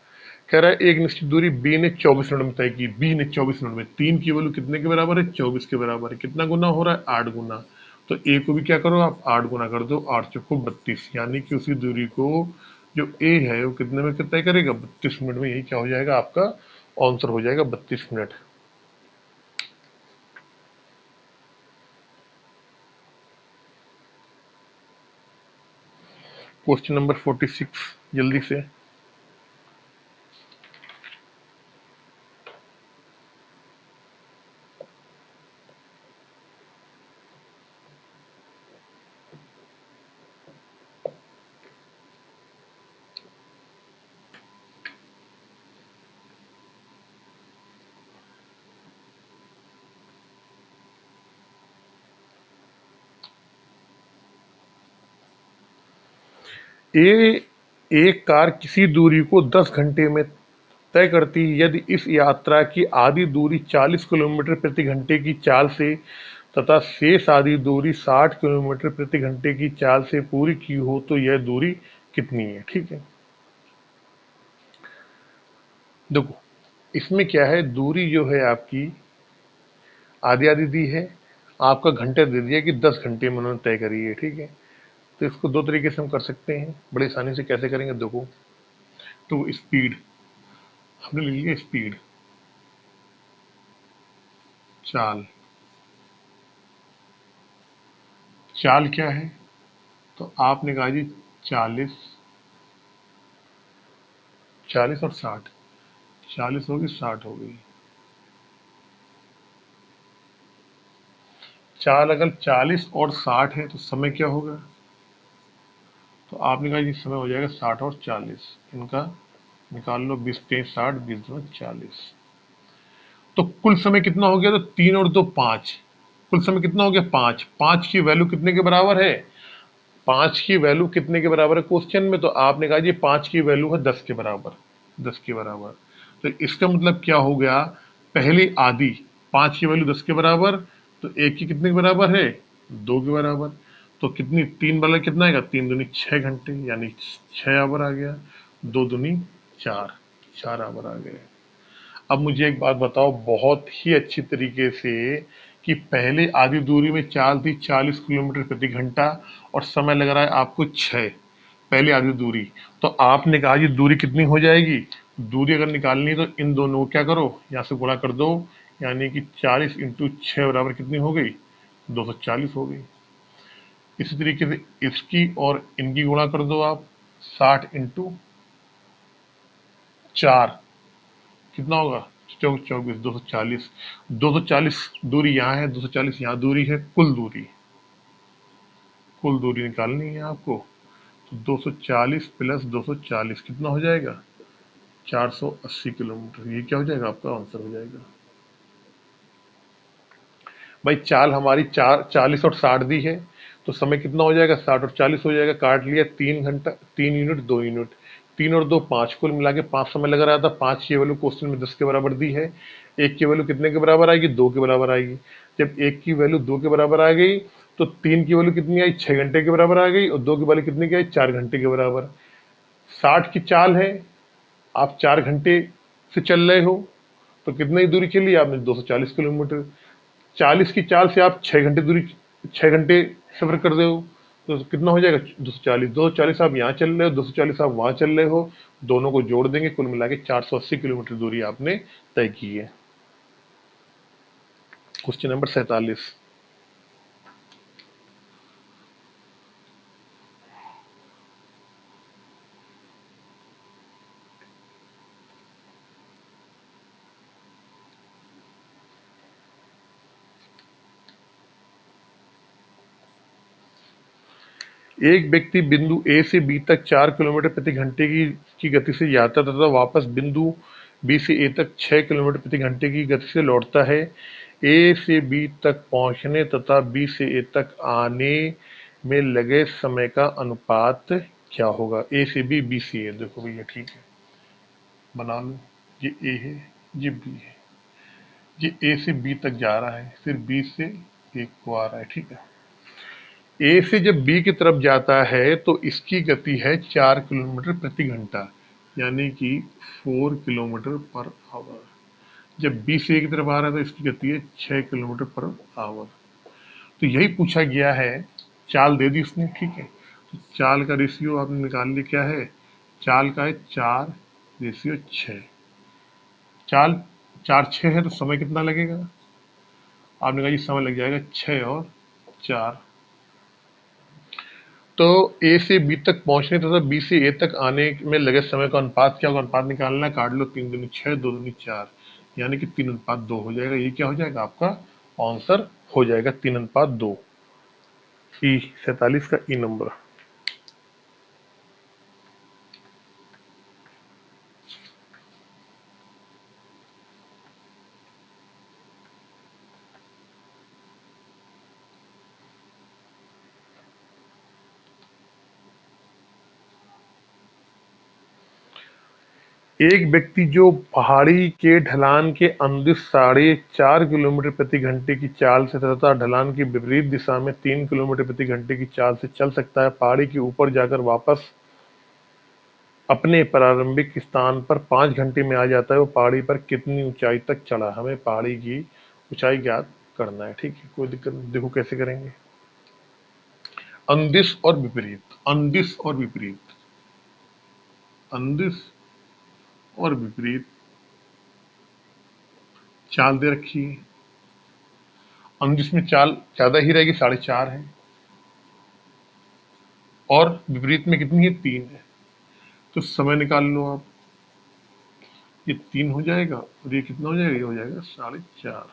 कह रहा है एक निश्चित दूरी बी ने 24 मिनट में तय की। बी ने 24 मिनट में, 3 की वैल्यू कितने के बराबर है, 24 के बराबर है। कितना गुना हो रहा है, 8 गुना। तो ए को भी क्या करो आप, 8 गुना कर दो, 8 चौको 32, यानी कि उसी दूरी को जो ए है वो कितने में तय करेगा, 32 मिनट में। यही क्या हो जाएगा, आपका आंसर हो जाएगा 32 मिनट। क्वेश्चन नंबर 46 जल्दी से। ए एक कार किसी दूरी को 10 घंटे में तय करती है यदि इस यात्रा की आधी दूरी 40 किलोमीटर प्रति घंटे की चाल से तथा शेष आधी दूरी 60 किलोमीटर प्रति घंटे की चाल से पूरी की हो तो यह दूरी कितनी है। ठीक है, देखो इसमें क्या है, दूरी जो है आपकी आधी आधी दी है, आपका घंटे दे दिया कि 10 घंटे में उन्होंने तय करी है। ठीक है, तो इसको दो तरीके से हम कर सकते हैं, बड़ी आसानी से। कैसे करेंगे, देखो, तो स्पीड हमने ले लिया, स्पीड चाल। चाल क्या है, तो आपने कहा जी 40, 40 और 60, 40 होगी 60 हो गई। चाल अगर 40 और 60 है तो समय क्या होगा, तो आपने कहा जी समय हो जाएगा 60 और 40, इनका निकाल लो, 20 23 60, 20 2 40। तो कुल समय कितना हो गया, तो 3 और 2 5। कुल समय कितना हो गया, 5। 5 की वैल्यू कितने के बराबर है, 5 की वैल्यू कितने के बराबर है क्वेश्चन में, तो आपने कहा जी 5 की वैल्यू है 10 के बराबर, 10 के बराबर। तो इसका मतलब क्या हो गया, पहली आधी, 5 की वैल्यू 10 के बराबर, तो एक की कितने के बराबर है, 2 के बराबर। तो कितनी, 3 वाला कितना आएगा, 3 दूनी 6 घंटे, यानी 6 आवर आ गया। 2 दूनी 4, 4 आवर आ गए। अब मुझे एक बात बताओ बहुत ही अच्छी तरीके से, कि पहले आधी दूरी में चाल थी 40 किलोमीटर प्रति घंटा और समय लग रहा है आपको 6, पहले आधी दूरी। तो आपने कहा ये दूरी कितनी हो जाएगी, दूरी अगर निकालनी है तो इन दोनों को क्या करो, यहाँ से गुणा कर दो, यानी कि 40 इंटू 6 बराबर कितनी हो गई, 240 हो गई। इसी तरीके से इसकी और इनकी गुणा कर दो आप, 60 इंटू 4 कितना होगा, 24, 240। 240 दूरी यहाँ है, 240 यहाँ दूरी है, कुल दूरी, कुल दूरी निकालनी है आपको। तो 240 प्लस 240 कितना हो जाएगा, 480 किलोमीटर। ये क्या हो जाएगा, आपका आंसर हो जाएगा। भाई चाल हमारी 40 और 60 दी है, तो समय कितना हो जाएगा, 60 और 40 हो जाएगा। काट लिया, 3 घंटा, 3 यूनिट 2 यूनिट, 3 और 2 5, कुल मिला के 5 समय लग रहा था। 5 की वैल्यू क्वेश्चन में 10 के बराबर दी है, एक की वैल्यू कितने के बराबर आएगी, 2 के बराबर आएगी। जब एक की वैल्यू 2 के बराबर आ गई तो 3 की वैल्यू कितनी आई, 6 घंटे के बराबर आ गई, और 2 की वैल्यू कितनी की आई, 4 घंटे के बराबर। 60 की चाल है, आप 4 घंटे से चल रहे हो, तो कितनी दूरी चली आपने? 240 किलोमीटर। 40 की चाल से आप 6 घंटे सफर कर रहे हो, तो कितना हो जाएगा? 240 आप यहाँ चल रहे हो, 240 आप वहां चल रहे हो, दोनों को जोड़ देंगे, कुल मिला के 480 किलोमीटर दूरी आपने तय की है। Question number 47। एक व्यक्ति बिंदु ए से बी तक 4 किलोमीटर प्रति घंटे की गति से जाता तथा वापस बिंदु बी से ए तक 6 किलोमीटर प्रति घंटे की गति से लौटता है। ए से बी तक पहुंचने तथा बी से ए तक आने में लगे समय का अनुपात क्या होगा? ए से बी, बी से ए। देखो भैया ठीक है, बना लो। ये ए है, ये बी है, ये ए से बी तक जा रहा है, फिर बी से ए को आ रहा है, ठीक है। ए से जब बी की तरफ जाता है तो इसकी गति है 4 किलोमीटर प्रति घंटा, यानी कि 4 किलोमीटर पर आवर। जब बी से ए की तरफ आ रहा है तो इसकी गति है 6 किलोमीटर पर आवर। तो यही पूछा गया है, चाल दे दी उसने, ठीक है। तो चाल का रेशियो आपने निकाल लिया, क्या है? चाल का है 4/6। चाल 4/6 है तो समय कितना लगेगा? आपने कहा ये समय लग जाएगा 6 और 4। तो ए से बी तक पहुंचने तथा बी से ए तक आने में लगे समय का अनुपात क्या होगा? अनुपात निकालना है, काट लो। 3 दूनी 6, 2 दूनी 4, यानी कि 3:2 हो जाएगा। ये क्या हो जाएगा? आपका आंसर हो जाएगा 3:2। ई 47 का ई नंबर। एक व्यक्ति जो पहाड़ी के ढलान के अंदिश 4.5 किलोमीटर प्रति घंटे की चाल से तथा ढलान की विपरीत दिशा में 3 किलोमीटर प्रति घंटे की चाल से चल सकता है, पहाड़ी के ऊपर जाकर वापस अपने प्रारंभिक स्थान पर 5 घंटे में आ जाता है, वो पहाड़ी पर कितनी ऊंचाई तक चढ़ा? हमें पहाड़ी की ऊंचाई ज्ञात करना है, ठीक है। कोई दिक्कत नहीं, देखो कैसे करेंगे। अंदिश और विपरीत, अंदिश और विपरीत, अंदिश और विपरीत चाल दे रखी है। अंदिश में चाल ज्यादा ही रहेगी, 4.5 है, और विपरीत में कितनी है? 3 है। तो समय निकाल लो आप। ये 3 हो जाएगा और ये कितना हो जाएगा? ये हो जाएगा 4.5।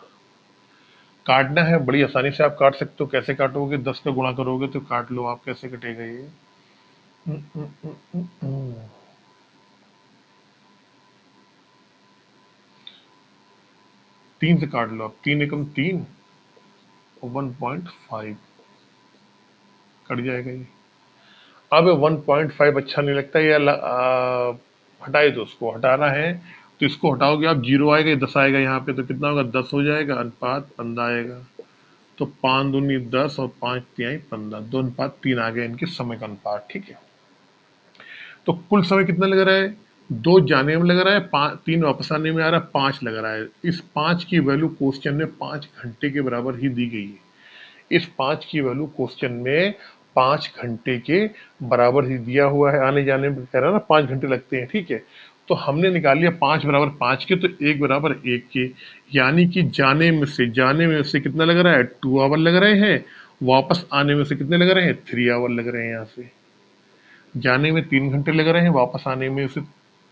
काटना है, बड़ी आसानी से आप काट सकते हो। कैसे काटोगे? 10 का गुणा करोगे तो काट लो आप। कैसे कटेगा ये? 3 से काट लो आप। 3 एकम 3 और 1.5 कट जाएगा ये। अब 1.5 अच्छा नहीं लगता, ये हटाए, तो उसको हटाना है। तो इसको हटाओगे आप, 0 आएगा, 10 आएगा यहाँ पे, तो कितना होगा? 10 हो जाएगा। अनुपात 15 आएगा। तो 5 दूनी 10 और 5 तिहाई 15, 2:3 आ गया इनके समय का अनुपात, ठीक है। तो कुल समय कितना लग रहा है? 2 जाने में लग रहा है, 3 वापस आने में आ रहा है, 5 लग रहा है। इस 5 की वैल्यू क्वेश्चन में 5 घंटे के बराबर ही दी गई है। इस 5 की वैल्यू क्वेश्चन में 5 घंटे के बराबर ही दिया हुआ है। आने जाने में कह रहा है ना 5 घंटे लगते हैं, ठीक है। तो हमने निकाल लिया 5 बराबर 5 के, तो 1 बराबर 1 के, यानी कि जाने में से कितना लग रहा है? 2 आवर लग रहे हैं। वापस आने में से कितने लग रहे हैं? 3 आवर लग रहे हैं। यहाँ से जाने में 3 घंटे लग रहे हैं, वापस आने में उसे,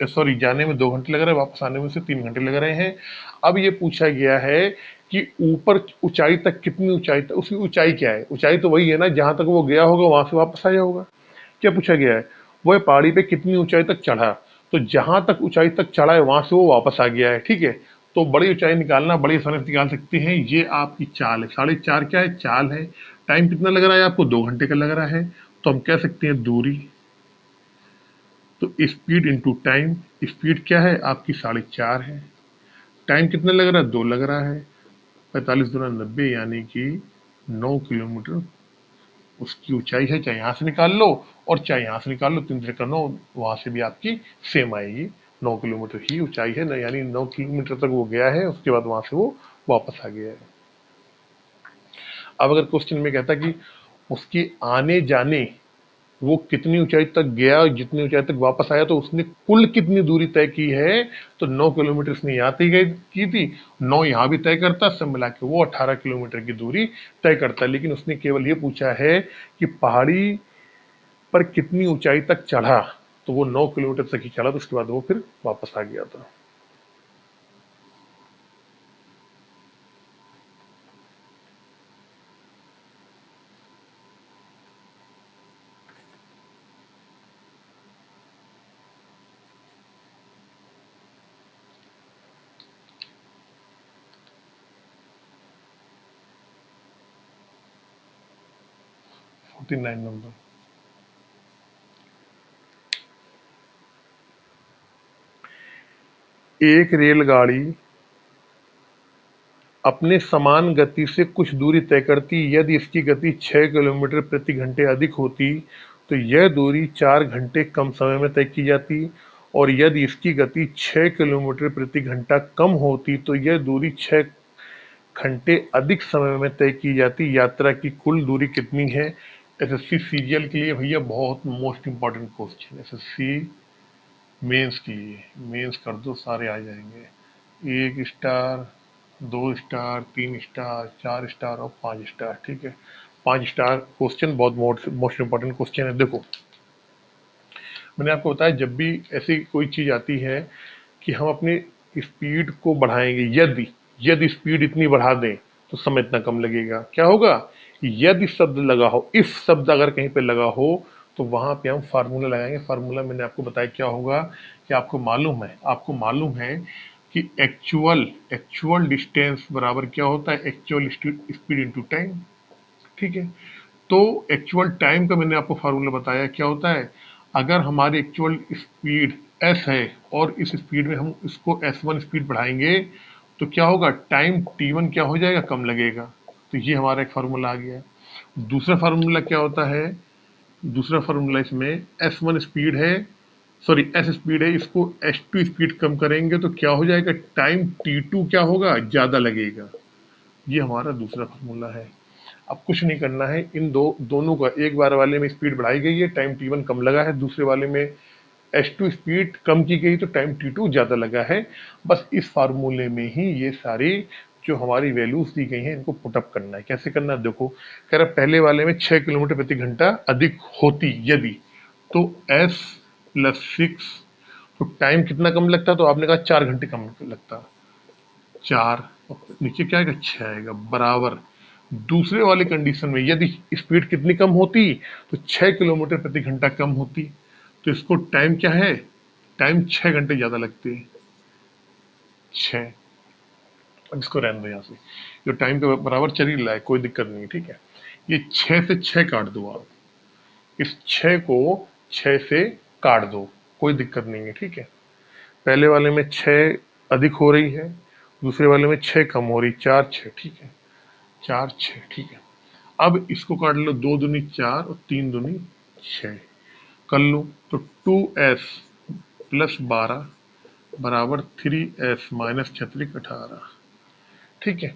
सॉरी, जाने में 2 घंटे लग रहे हैं, वापस आने में से 3 घंटे लग रहे हैं। अब ये पूछा गया है कि ऊपर ऊंचाई तक कितनी ऊंचाई तक, उसकी ऊंचाई क्या है? ऊंचाई तो वही है ना, जहां तक वो गया होगा वहां से वापस आया होगा। क्या पूछा गया है? वो पहाड़ी पे कितनी ऊंचाई तक चढ़ा, तो जहां तक ऊंचाई तक चढ़ा है वहां से वो वापस आ गया है, ठीक है। तो बड़ी ऊंचाई निकालना बड़ी आसानी से निकाल सकते हैं। ये आपकी चाल है, 4.5 क्या है? चाल है। टाइम कितना लग रहा है आपको? 2 घंटे का लग रहा है। तो हम कह सकते हैं दूरी, तो स्पीड इंटू टाइम। स्पीड क्या है आपकी? 4.5 है। टाइम कितना लग रहा है? 2 लग रहा है। 45 दूना 90, यानी कि 9 किलोमीटर उसकी ऊंचाई है। चाहे यहाँ से निकाल लो और चाहे यहाँ से निकाल लो, 3 3 का 9, वहां से भी आपकी सेम आएगी, 9 किलोमीटर ही ऊंचाई है ना, यानी 9 किलोमीटर तक वो गया है, उसके बाद वहां से वो वापस आ गया है। अब अगर क्वेश्चन में कहता कि उसके आने जाने वो कितनी ऊंचाई तक गया, जितनी ऊंचाई तक वापस आया, तो उसने कुल कितनी दूरी तय की है, तो 9 किलोमीटर उसने यहाँ तय की थी, 9 यहाँ भी तय करता, सब मिला के वो 18 किलोमीटर की दूरी तय करता। लेकिन उसने केवल ये पूछा है कि पहाड़ी पर कितनी ऊंचाई तक चढ़ा, तो वो 9 किलोमीटर तक ही चला, तो उसके बाद वो फिर वापस आ गया था। Forty nine number. एक रेलगाड़ी अपने समान गति से कुछ दूरी तय करती, यदि इसकी गति 6 किलोमीटर प्रति घंटे अधिक होती तो यह दूरी 4 घंटे कम समय में तय की जाती, और यदि इसकी गति 6 किलोमीटर प्रति घंटा कम होती तो यह दूरी 6 घंटे अधिक समय में तय की जाती। यात्रा की कुल दूरी कितनी है? एसएससी सीजीएल के लिए भैया बहुत most important question, SSC mains के लिए। मेंस कर दो, सारे आ जाएंगे। 1 स्टार, 2 स्टार, 3 स्टार, 4 स्टार और 5 स्टार। ठीक है, 5 स्टार क्वेश्चन बहुत मोस्ट इंपॉर्टेंट क्वेश्चन है। देखो, मैंने आपको बताया जब भी ऐसी कोई चीज आती है कि हम अपनी स्पीड को बढ़ाएंगे, यदि यदि स्पीड इतनी बढ़ा दें तो समय इतना कम लगेगा। क्या होगा? यदि शब्द लगा हो, इफ शब्द अगर कहीं पे लगा हो, तो वहां पे हम फार्मूला लगाएंगे। फार्मूला मैंने आपको बताया क्या होगा, कि आपको मालूम है कि एक्चुअल एक्चुअल डिस्टेंस बराबर क्या होता है, एक्चुअल स्पीड इनटू टाइम। ठीक है, तो एक्चुअल टाइम का मैंने आपको फार्मूला बताया क्या होता है। अगर हमारी एक्चुअल स्पीड s है और इस स्पीड में हम इसको s1 स्पीड बढ़ाएंगे, तो क्या होगा, टाइम t1 क्या हो जाएगा, कम लगेगा। तो ये हमारा एक फार्मूला आ गया। दूसरा फार्मूला क्या होता है, दूसरा फार्मूला इसमें s1 स्पीड है, सॉरी s स्पीड है, इसको s2 स्पीड कम करेंगे तो क्या हो जाएगा, टाइम t2 क्या होगा, ज्यादा लगेगा। ये हमारा दूसरा फार्मूला है। अब कुछ नहीं करना है, इन दोनों का, एक बार वाले में स्पीड बढ़ाई गई है, टाइम टी वन कम लगा है, दूसरे वाले में एच टू स्पीड कम की गई तो टाइम टी टू ज्यादा लगा है। बस इस फार्मूले में ही ये सारी जो हमारी वैल्यूज दी गई हैं इनको पुटअप करना है। कैसे करना है, देखो, कह रहा पहले वाले में 6 किलोमीटर प्रति घंटा अधिक होती यदि, तो s प्लस 6, तो टाइम कितना कम लगता, तो आपने कहा 4 घंटे कम लगता, 4, नीचे क्या आएगा, 6 आएगा, बराबर। दूसरे वाले कंडीशन में यदि स्पीड कितनी कम होती, तो 6 किलोमीटर प्रति घंटा कम होती, तो इसको टाइम क्या है, टाइम 6 घंटे ज्यादा लगते हैं, 6। अब इसको रहने दो, यहाँ से जो टाइम के बराबर चल ही रहा है, कोई दिक्कत नहीं है। ठीक है, ये 6 से 6 काट दो आप, इस 6 को 6 से काट दो, कोई दिक्कत नहीं है। ठीक है, पहले वाले में 6 अधिक हो रही है, दूसरे वाले में 6 कम हो रही, 4 6। ठीक है, 4 6। ठीक है, अब इसको काट लो, 2 दूनी 4 और 3 दूनी 6 कर लो, तो 2s प्लस 12 बराबर 3s माइनस 36 18। ठीक है,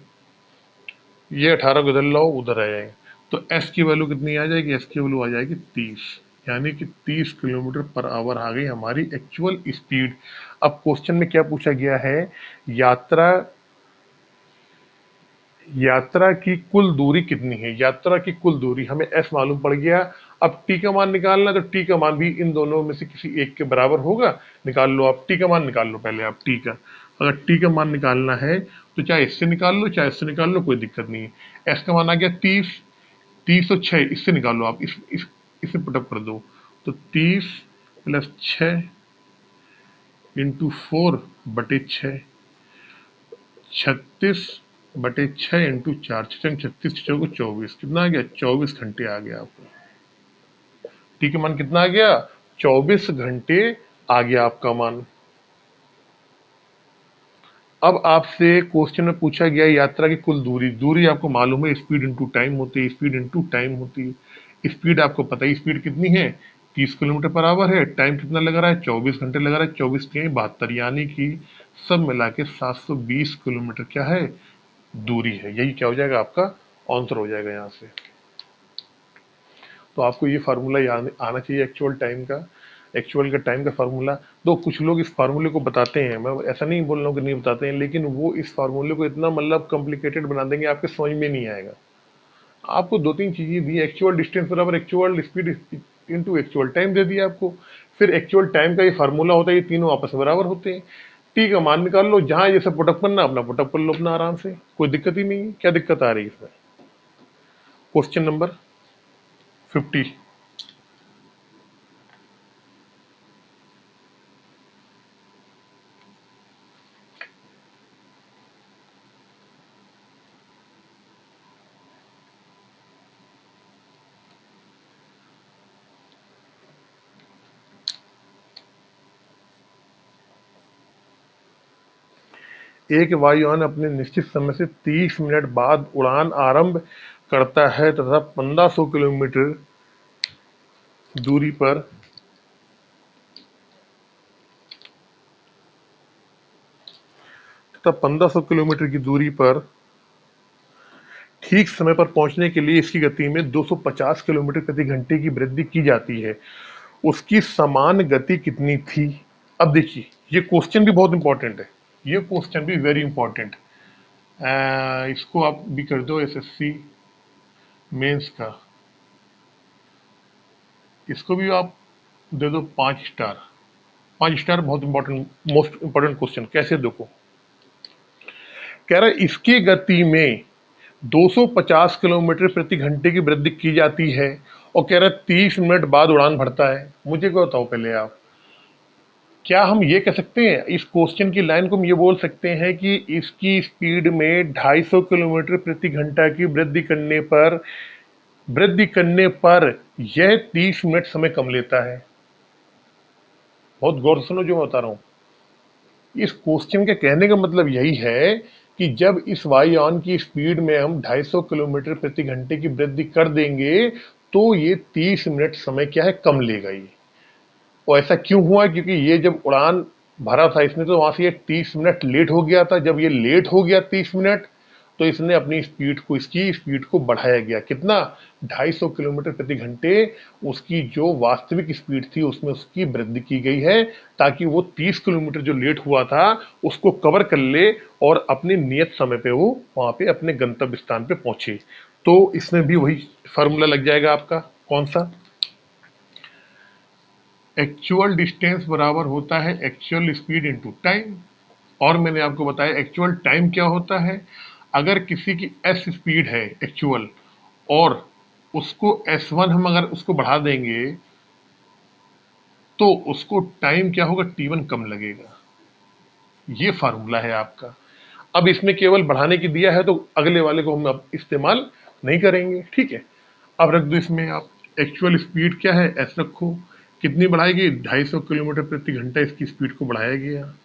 ये 18 को इधर लाओ, उधर आ जाएगा, तो s की वैल्यू कितनी आ जाएगी, s की वैल्यू आ जाएगी 30, यानी कि 30 किलोमीटर पर आवर आ गई हमारी एक्चुअल स्पीड। अब क्वेश्चन में क्या पूछा गया है, यात्रा यात्रा की कुल दूरी कितनी है। यात्रा की कुल दूरी हमें s मालूम पड़ गया। अब t का मान निकालना, तो t का मान भी इन दोनों में से किसी एक के बराबर होगा, निकाल लो आप t का मान, निकाल लो पहले आप t का। अगर t का मान निकालना है तो चाहे इससे निकाल लो चाहे इससे निकाल लो, कोई दिक्कत नहीं है। s का मान आ गया 30, 30 और 6, इससे निकालो आप, इसे पुटअप कर दो, तो 30 प्लस 6 इंटू 4/6, 36/6 इंटू 4, 36 चौको 24, कितना आ गया, 24 घंटे आ गया आपका। टी का मान कितना आ गया, 24 घंटे आ गया आपका मान। अब आपसे क्वेश्चन में पूछा गया यात्रा की कुल दूरी। दूरी आपको मालूम है, स्पीड इंटू टाइम होती है, स्पीड इंटू टाइम होती है। स्पीड आपको पता है, स्पीड कितनी है, 30 किलोमीटर पर आवर है। टाइम कितना लगा रहा है? 24 घंटे लगा रहा है। 24 के 72, यानी कि सब मिला के 720 किलोमीटर क्या है? दूरी है। यही क्या हो जाएगा? आपका आंसर हो जाएगा यहाँ से। तो आपको ये फार्मूला याद आना चाहिए एक्चुअल टाइम का, एक्चुअल का टाइम का फार्मूला। तो कुछ लोग इस फार्मूले को बताते हैं, मैं ऐसा नहीं बोल रहा हूँ कि नहीं बताते हैं, लेकिन वो इस फार्मूले को इतना मतलब कॉम्प्लिकेटेड बना देंगे, आपके समझ में नहीं आएगा। आपको दो तीन चीजें दी, एक्चुअल डिस्टेंस बराबर actual speed into actual time दे दिया आपको। फिर एक्चुअल टाइम का ये फार्मूला होता है, ये तीनों आपस में बराबर होते हैं। टी का मान निकाल लो, जहां ये सब पुटअप करना अपना पुटअप कर लो अपना आराम से, कोई दिक्कत ही नहीं है। क्या दिक्कत आ रही है इसमें? Question number 50। एक वायुयान अपने निश्चित समय से 30 मिनट बाद उड़ान आरंभ करता है तथा 1500 किलोमीटर दूरी पर तथा 1500 किलोमीटर की दूरी पर ठीक समय पर पहुंचने के लिए इसकी गति में 250 किलोमीटर प्रति घंटे की वृद्धि की जाती है। उसकी समान गति कितनी थी? अब देखिए, ये क्वेश्चन भी बहुत इंपॉर्टेंट है, ये क्वेश्चन भी वेरी इंपॉर्टेंट। इसको आप भी कर दो एसएससी मेंस का, इसको भी आप दे दो 5 स्टार। 5 स्टार, बहुत इंपॉर्टेंट, मोस्ट इंपॉर्टेंट क्वेश्चन। कैसे देखो, कह रहा है इसकी गति में 250 किलोमीटर प्रति घंटे की वृद्धि की जाती है और कह रहा है 30 मिनट बाद उड़ान भरता है। मुझे क्या बताओ पहले आप, क्या हम ये कह सकते हैं, इस क्वेश्चन की लाइन को हम ये बोल सकते हैं कि इसकी स्पीड में 250 किलोमीटर प्रति घंटा की वृद्धि करने पर यह 30 मिनट समय कम लेता है? बहुत गौर से सुनो जो मैं बता रहा हूं। इस क्वेश्चन के कहने का मतलब यही है कि जब इस वायुयान की स्पीड में हम 250 किलोमीटर प्रति घंटे की वृद्धि कर देंगे तो ये 30 मिनट समय क्या है? कम लेगा ये। और ऐसा क्यों हुआ? क्योंकि ये जब उड़ान भरा था इसने तो वहां से ये 30 मिनट लेट हो गया था। जब ये लेट हो गया 30 मिनट, तो इसने अपनी स्पीड को, इसकी स्पीड को बढ़ाया गया। कितना? 250 किलोमीटर प्रति घंटे उसकी जो वास्तविक स्पीड थी उसमें उसकी वृद्धि की गई है, ताकि वो 30 किलोमीटर जो लेट हुआ था उसको कवर कर ले और अपने नियत समय पे वो वहां पे अपने गंतव्य स्थान पे पहुंचे। तो इसमें भी वही फार्मूला लग जाएगा आपका। कौन सा? एक्चुअल डिस्टेंस बराबर होता है एक्चुअल स्पीड इनटू टाइम। और मैंने आपको बताया एक्चुअल टाइम क्या होता है। अगर किसी की एस स्पीड है एक्चुअल, और उसको S1 हम अगर उसको बढ़ा देंगे तो उसको टाइम क्या होगा? T1 कम लगेगा। ये फार्मूला है आपका। अब इसमें केवल बढ़ाने की दिया है तो अगले वाले को हम अब इस्तेमाल नहीं करेंगे, ठीक है। अब रख दो इसमें आप, एक्चुअल स्पीड क्या है? एस रखो। कितनी बढ़ाएगी? 250 किलोमीटर प्रति घंटा इसकी स्पीड को बढ़ाया गया।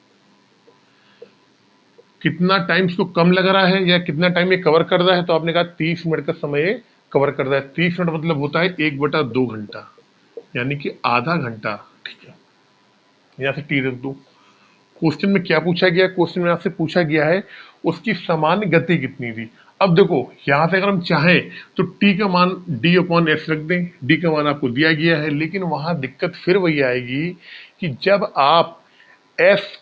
कितना टाइम इसको कम लग रहा है या कितना टाइम ये कवर कर रहा है? तो आपने कहा 30 मिनट का समय कवर कर रहा है। 30 मिनट मतलब होता है 1/2 घंटा, यानी कि आधा घंटा, ठीक है। यहाँ से टी रख दो। क्वेश्चन में क्या पूछा गया? क्वेश्चन में आपसे पूछा गया है उसकी सामान्य गति कितनी थी। अब देखो, यहां से अगर हम चाहें तो टी का मान D/S रख दें। डी का मान आपको दिया गया है, लेकिन वहां दिक्कत फिर वही आएगी कि जब आप एस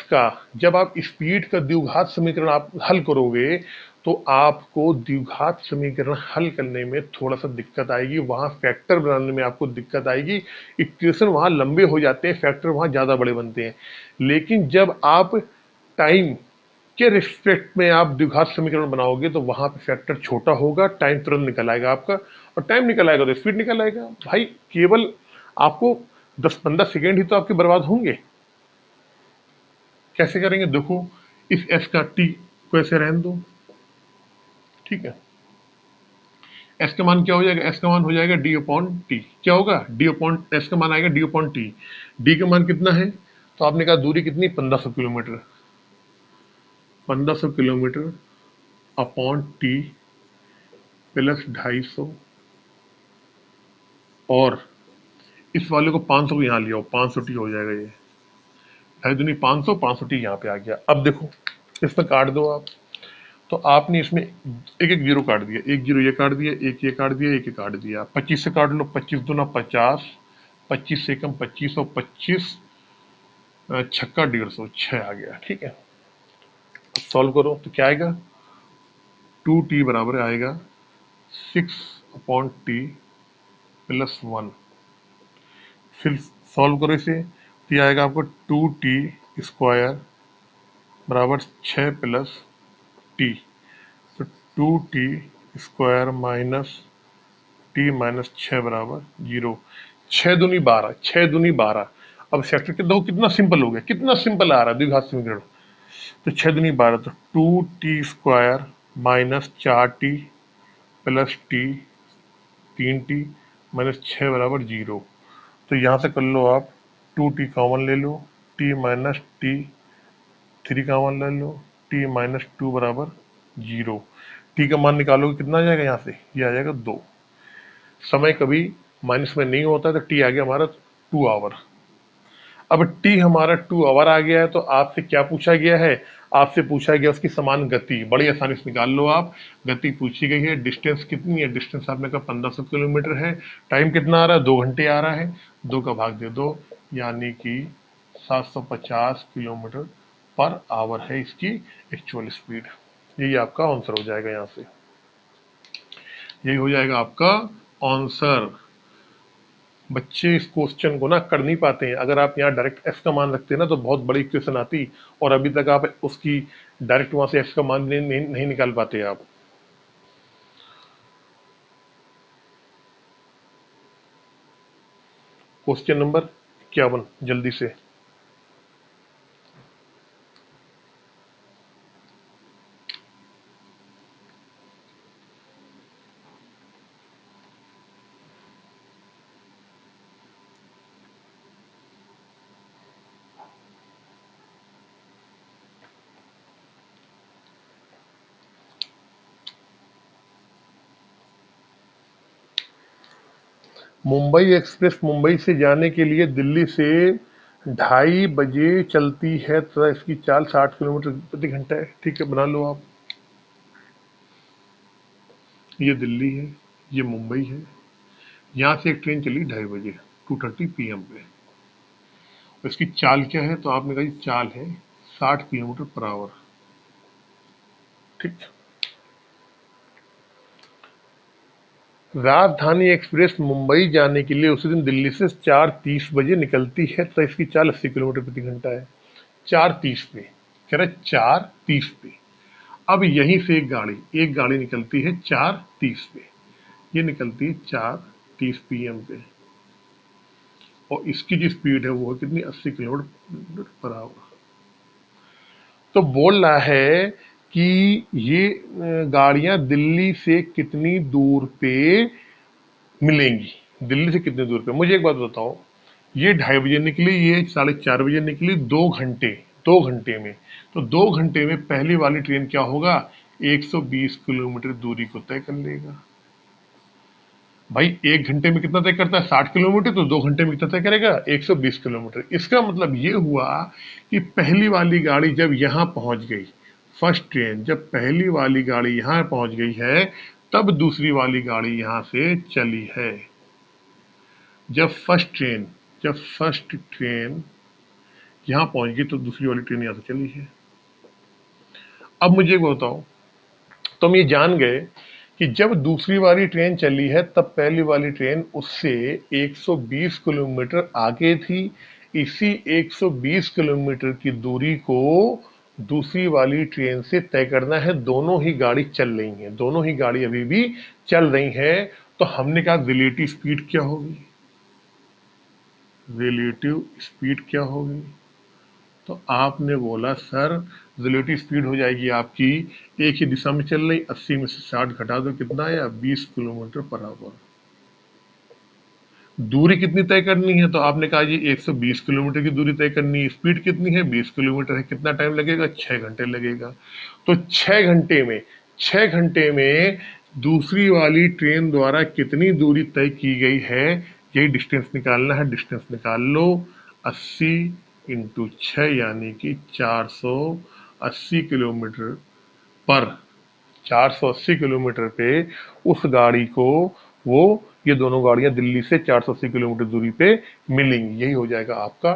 का जब आप स्पीड का द्विघात समीकरण आप हल करोगे तो आपको द्विघात समीकरण हल करने में थोड़ा सा दिक्कत आएगी, वहां फैक्टर बनाने में आपको दिक्कत आएगी। इक्वेशन वहां लंबे हो जाते हैं, फैक्टर वहां ज्यादा बड़े बनते हैं। लेकिन जब आप टाइम के रिस्पेक्ट में आप द्विघात समीकरण बनाओगे तो वहां पे फैक्टर छोटा होगा, टाइम तुरंत निकल आएगा आपका। और टाइम निकल आएगा तो स्पीड निकल आएगा भाई। केवल आपको 10-15 सेकेंड ही तो आपके बर्बाद होंगे। कैसे करेंगे? देखो, इस एस का टी को ऐसे रहने दो, ठीक है। एस का मान क्या हो जाएगा? एस का मान हो जाएगा D/T। क्या होगा? एस का मान आएगा D/T। डी का मान कितना है? तो आपने कहा दूरी कितनी? 1500 kilometre. 1500 kilometre upon T plus 250, और इस वाले को 500 को यहाँ लिया, 500 टी हो जाएगा ये, 2 दूनी 500, 500 टी यहाँ पे आ गया। अब देखो इसमें काट दो आप, तो आपने इसमें एक एक जीरो काट दिया, एक जीरो ये काट दिया, एक ये काट दिया, एक ये काट दिया। 25 से काट लो, 25 दूना 50, 25 से कम 25 और 25 छक्का 150, 6 आ गया। ठीक है, सॉल्व करो तो क्या आएगा, 2t बराबर आएगा 6/t प्लस 1। फिर सॉल्व करो इसे, तो ये आएगा आपको 2t स्क्वायर बराबर 6 प्लस टी, तो 2t square minus T minus 6 बराबर 0। 6 दूनी 12, 6 दूनी 12। अब सेक्टर के दो कितना सिंपल हो गया, कितना सिंपल आ रहा है द्विघात समीकरण। तो 6 दूनी 12, तो 2t square minus 4t plus T 3t minus 6 बराबर 0। तो यहाँ से कर लो आप, 2t कॉमन ले लो, t माइनस टी 3 कॉमन ले लो, t माइनस 2 बराबर 0। t का मान निकालोगे कितना आ जाएगा, यहाँ से ये आ जाएगा 2। समय कभी माइनस में नहीं होता, तो टी आ गया हमारा 2 आवर। अब टी हमारा 2 आवर आ गया है, तो आपसे क्या पूछा गया है, आपसे पूछा गया उसकी समान गति। बड़ी आसानी से निकाल लो आप, गति पूछी गई है, डिस्टेंस कितनी है, डिस्टेंस आपने कहा 1500 किलोमीटर है, टाइम कितना आ रहा है, 2 घंटे आ रहा है, 2 का भाग दे दो, यानी कि 750 किलोमीटर पर आवर है इसकी एक्चुअल स्पीड। यही आपका आंसर हो जाएगा, यहाँ से यही हो जाएगा आपका आंसर। बच्चे इस क्वेश्चन को ना कर नहीं पाते हैं, अगर आप यहाँ डायरेक्ट एक्स का मान रखते ना तो बहुत बड़ी इक्वेशन आती, और अभी तक आप उसकी डायरेक्ट वहां से एक्स का मान नहीं निकाल पाते आप। क्वेश्चन नंबर 51 जल्दी से। मुंबई एक्सप्रेस मुंबई से जाने के लिए दिल्ली से 2:30 बजे चलती है, तो इसकी चाल 60 किलोमीटर प्रति घंटा है। ठीक है, बना लो आप। ये दिल्ली है, ये मुंबई है, यहाँ से एक ट्रेन चली 2:30 बजे 2:30 PM पे। इसकी चाल क्या है, तो आपने कहा चाल है 60 किलोमीटर पर आवर। ठीक, राजधानी एक्सप्रेस मुंबई जाने के लिए उसी दिन दिल्ली से 4:30 बजे निकलती है, तो इसकी चाल 80 किलोमीटर प्रति घंटा है। 4:30 पे कह रहे, 4:30 पे। अब यहीं से एक गाड़ी निकलती है 4:30 पे, ये निकलती है 4:30 PM पे, और इसकी जो स्पीड है वो है कितनी, 80 किलोमीटर पर आवर। तो बोल रहा है कि ये गाड़ियां दिल्ली से कितनी दूर पे मिलेंगी, दिल्ली से कितनी दूर पे। मुझे एक बात बताओ, ये 2:30 बजे निकली, ये 4:30 बजे निकली, 2 घंटे में, तो 2 घंटे में पहली वाली ट्रेन क्या होगा, 120 किलोमीटर दूरी को तय कर लेगा। भाई 1 घंटे में कितना तय करता है, 60 किलोमीटर, तो 2 घंटे में कितना तय करेगा, 120 किलोमीटर। इसका मतलब ये हुआ कि पहली वाली गाड़ी जब यहाँ पहुंच गई, फर्स्ट ट्रेन जब पहली वाली गाड़ी यहाँ पहुंच गई है, तब दूसरी वाली गाड़ी यहाँ से चली है। जब फर्स्ट ट्रेन यहाँ पहुंच गई, तो दूसरी वाली ट्रेन यहाँ से चली है। अब मुझे एक बताओ, तुम ये जान गए कि जब दूसरी वाली ट्रेन चली है, तब पहली वाली ट्रेन उससे 120 किलोमीटर आगे थी। इसी 120 किलोमीटर की दूरी को दूसरी वाली ट्रेन से तय करना है। दोनों ही गाड़ी चल रही हैं, दोनों ही गाड़ी अभी भी चल रही हैं। तो हमने कहा रिलेटिव स्पीड क्या होगी, रिलेटिव स्पीड क्या होगी, तो आपने बोला सर रिलेटिव स्पीड हो जाएगी आपकी, एक ही दिशा में चल रही, 80 में से 60 घटा दो, कितना आया, 20 किलोमीटर पर आवर। दूरी कितनी तय करनी है, तो आपने कहा जी 120 किलोमीटर की दूरी तय करनी है, स्पीड कितनी है, 20 किलोमीटर है, कितना टाइम लगेगा, 6 घंटे लगेगा। तो 6 घंटे में दूसरी वाली ट्रेन द्वारा कितनी दूरी तय की गई है, यही डिस्टेंस निकालना है, डिस्टेंस निकाल लो। 80 इंटू 6 यानी कि 480 किलोमीटर पर 480 किलोमीटर पे उस गाड़ी को वो ये दोनों गाड़ियां दिल्ली से 480 किलोमीटर दूरी पे मिलेंगी। यही हो जाएगा आपका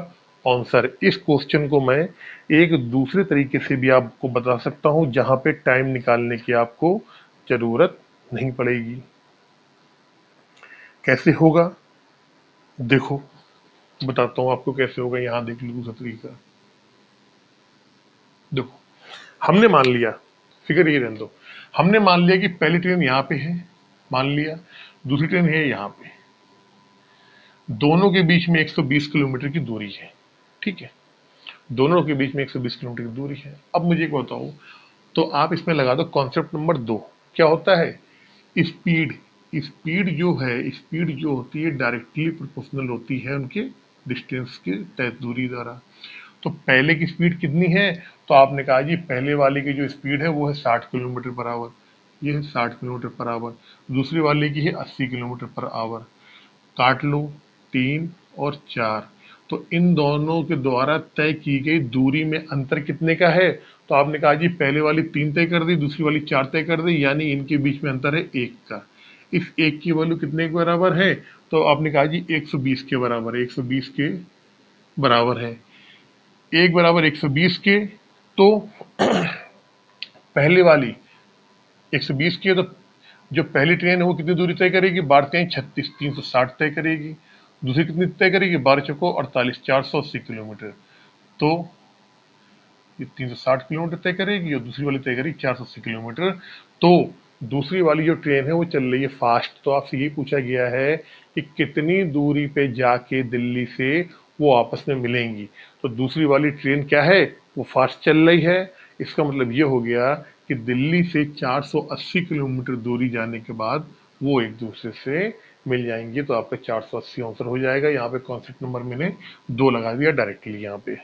आंसर। इस क्वेश्चन को मैं एक दूसरे तरीके से भी आपको बता सकता हूं जहां पे टाइम निकालने की आपको जरूरत नहीं पड़ेगी। कैसे होगा देखो, बताता हूं आपको कैसे होगा। यहां देख लो दूसरा तरीका। देखो, हमने मान लिया, फिगर ये रहने दो, हमने मान लिया कि पहली ट्रेन यहाँ पे है, मान लिया दूसरी ट्रेन है यहाँ पे, दोनों के बीच में 120 किलोमीटर की दूरी है। ठीक है, दोनों के बीच में 120 किलोमीटर की दूरी है। अब मुझे एक बताओ, तो आप इसमें लगा दो कॉन्सेप्ट नंबर 2। क्या होता है? स्पीड। स्पीड जो है, स्पीड जो होती है डायरेक्टली प्रोपोर्शनल होती है उनके डिस्टेंस के तय दूरी द्वारा। तो पहले की स्पीड कितनी है? तो आपने कहा जी पहले वाले की जो स्पीड है वो है 60 किलोमीटर पर आवर, ये है 60 किलोमीटर पर आवर। दूसरी वाले की है 80 किलोमीटर पर आवर। काट लो 3 और 4। तो इन दोनों के द्वारा तय की गई दूरी में अंतर कितने का है? तो आपने कहा जी पहले वाली 3 तय कर दी, दूसरी वाली 4 तय कर दी, यानी इनके बीच में अंतर है 1 का। इस 1 की वैल्यू कितने के बराबर है? तो आपने कहा जी 120 के बराबर है, 120 के बराबर है। 1 बराबर 120 के, तो पहले वाली 120 की है, तो जो पहली ट्रेन है वो कितनी दूरी तय करेगी? 12×3 = 36, 360 तय करेगी। दूसरी कितनी तय करेगी? 12×4 = 48, 480 किलोमीटर। तो ये 360 किलोमीटर तय करेगी और दूसरी वाली तय करेगी 480 किलोमीटर। तो दूसरी वाली जो ट्रेन है वो चल रही है फास्ट। तो आपसे ये पूछा गया है कि कितनी दूरी पे जाके दिल्ली से वो आपस में मिलेंगी। तो दूसरी वाली ट्रेन क्या है? वो फास्ट चल रही है। इसका मतलब ये हो गया कि दिल्ली से 480 किलोमीटर दूरी जाने के बाद वो एक दूसरे से मिल जाएंगे। तो आपका 480 आंसर हो जाएगा। यहाँ पे कॉन्सेप्ट नंबर मैंने 2 लगा दिया डायरेक्टली यहाँ पे।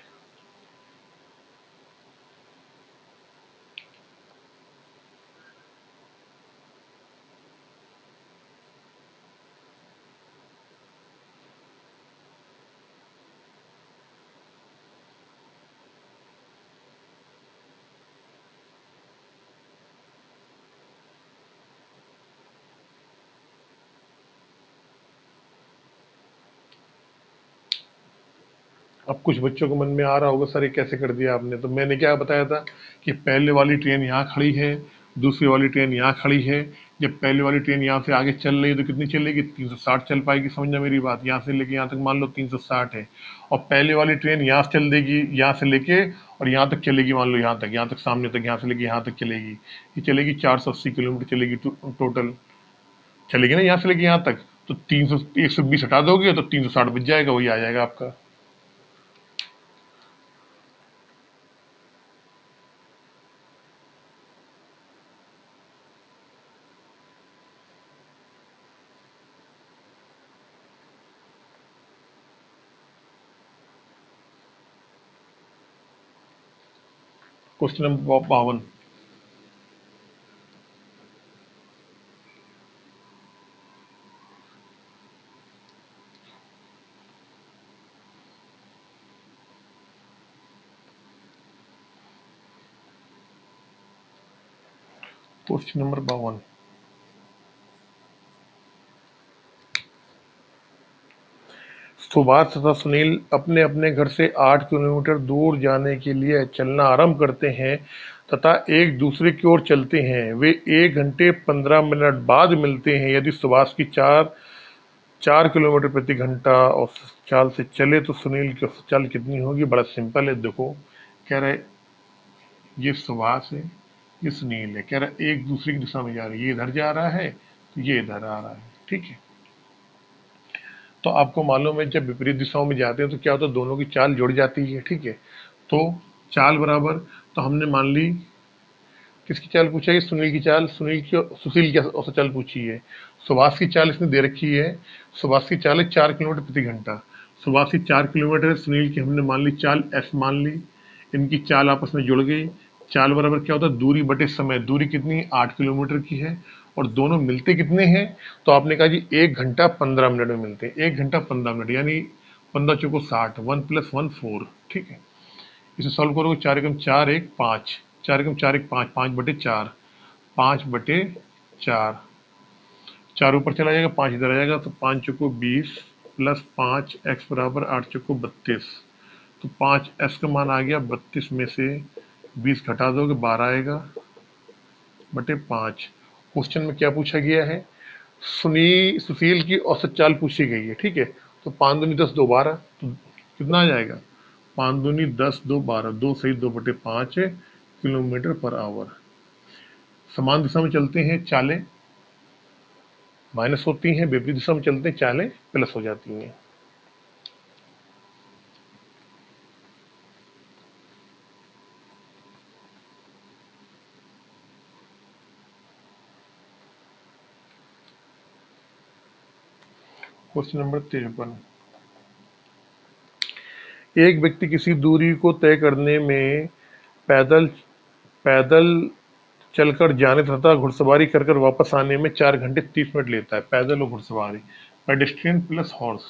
अब कुछ बच्चों को मन में आ रहा होगा सर ये कैसे कर दिया आपने। तो मैंने क्या बताया था कि पहले वाली ट्रेन यहाँ खड़ी है, दूसरी वाली ट्रेन यहाँ खड़ी है। जब पहले वाली ट्रेन यहाँ से आगे चल रही है तो कितनी चलेगी? 360 चल पाएगी। समझना मेरी बात, यहाँ से लेके यहाँ तक मान लो 360 है। और पहले वाली ट्रेन यहाँ से चल देगी, यहाँ से लेके और यहाँ तक चलेगी, मान लो यहाँ तक सामने तक, यहाँ से लेके यहाँ तक चलेगी। ये चलेगी 480 किलोमीटर चलेगी टोटल चलेगी ना, यहाँ से लेके यहाँ तक। तो 120 हटा दोगे तो 360 बच जाएगा, वही आ जाएगा आपका। Question number 52। Question number 52। Subhash तथा सुनील अपने अपने घर से 8 किलोमीटर दूर जाने के लिए चलना आरंभ करते हैं तथा एक दूसरे की ओर चलते हैं। वे 1 घंटे 15 मिनट बाद मिलते हैं। यदि सुभाष की 4 किलोमीटर प्रति घंटा औसत चाल से चले तो सुनील की औसत चाल कितनी होगी? बड़ा सिंपल है। देखो, कह रहे ये सुभाष है, ये सुनील है। कह रहा है एक दूसरे की दिशा में जा रहे हैं, ये इधर जा रहा है तो ये इधर आ रहा है। ठीक है, तो आपको मालूम है जब विपरीत दिशाओं में जाते हैं तो क्या होता है? दोनों की चाल जुड़ जाती है। ठीक है, तो चाल बराबर, तो हमने मान ली किसकी चाल पूछा है? सुनील की चाल, सुशील की औसत चाल पूछी है। सुभाष की चाल इसने दे रखी है, सुभाष की चाल है 4 किलोमीटर प्रति घंटा। सुभाष की 4 किलोमीटर है, सुनील की हमने मान ली चाल एस मान ली। इनकी चाल आपस में जुड़ गई। चाल बराबर क्या होता है? दूरी बटे समय। दूरी कितनी? 8 किलोमीटर की है। और दोनों मिलते कितने हैं, तो आपने कहा जी 1 घंटा 15 मिनट में मिलते हैं। 1 घंटा 15 मिनट यानी 15 × 4 = 60, 1 + 1 4। ठीक है, इसे सॉल्व करोगे 4 × 4 = 5, 4 × 4 = 5, 5/4, 5/4, 4 ऊपर चला जाएगा, 5 इधर आ जाएगा, तो 5 चौको 20 + 5 x = 8 चौको 32। तो 5s का मान आ गया 32 में से 20 घटा दोगे 12 आएगा बटे 5। क्वेश्चन में क्या पूछा गया है, सुशील की औसत चाल पूछी गई है। ठीक है, तो 5 दूनी 10, 2 12, तो कितना आ जाएगा, 5 दूनी 10, 2 12, 2 सही 2/5 km/h। समान दिशा में चलते हैं चालें माइनस होती हैं, विपरीत दिशा में चलते हैं चालें प्लस हो जाती हैं। क्वेश्चन नंबर 53, एक व्यक्ति किसी दूरी को तय करने में पैदल पैदल चलकर जाने तथा घुड़सवारी कर कर वापस आने में 4 घंटे 30 मिनट लेता है। पैदल और घुड़सवारी, पेडेस्ट्रियन प्लस हॉर्स,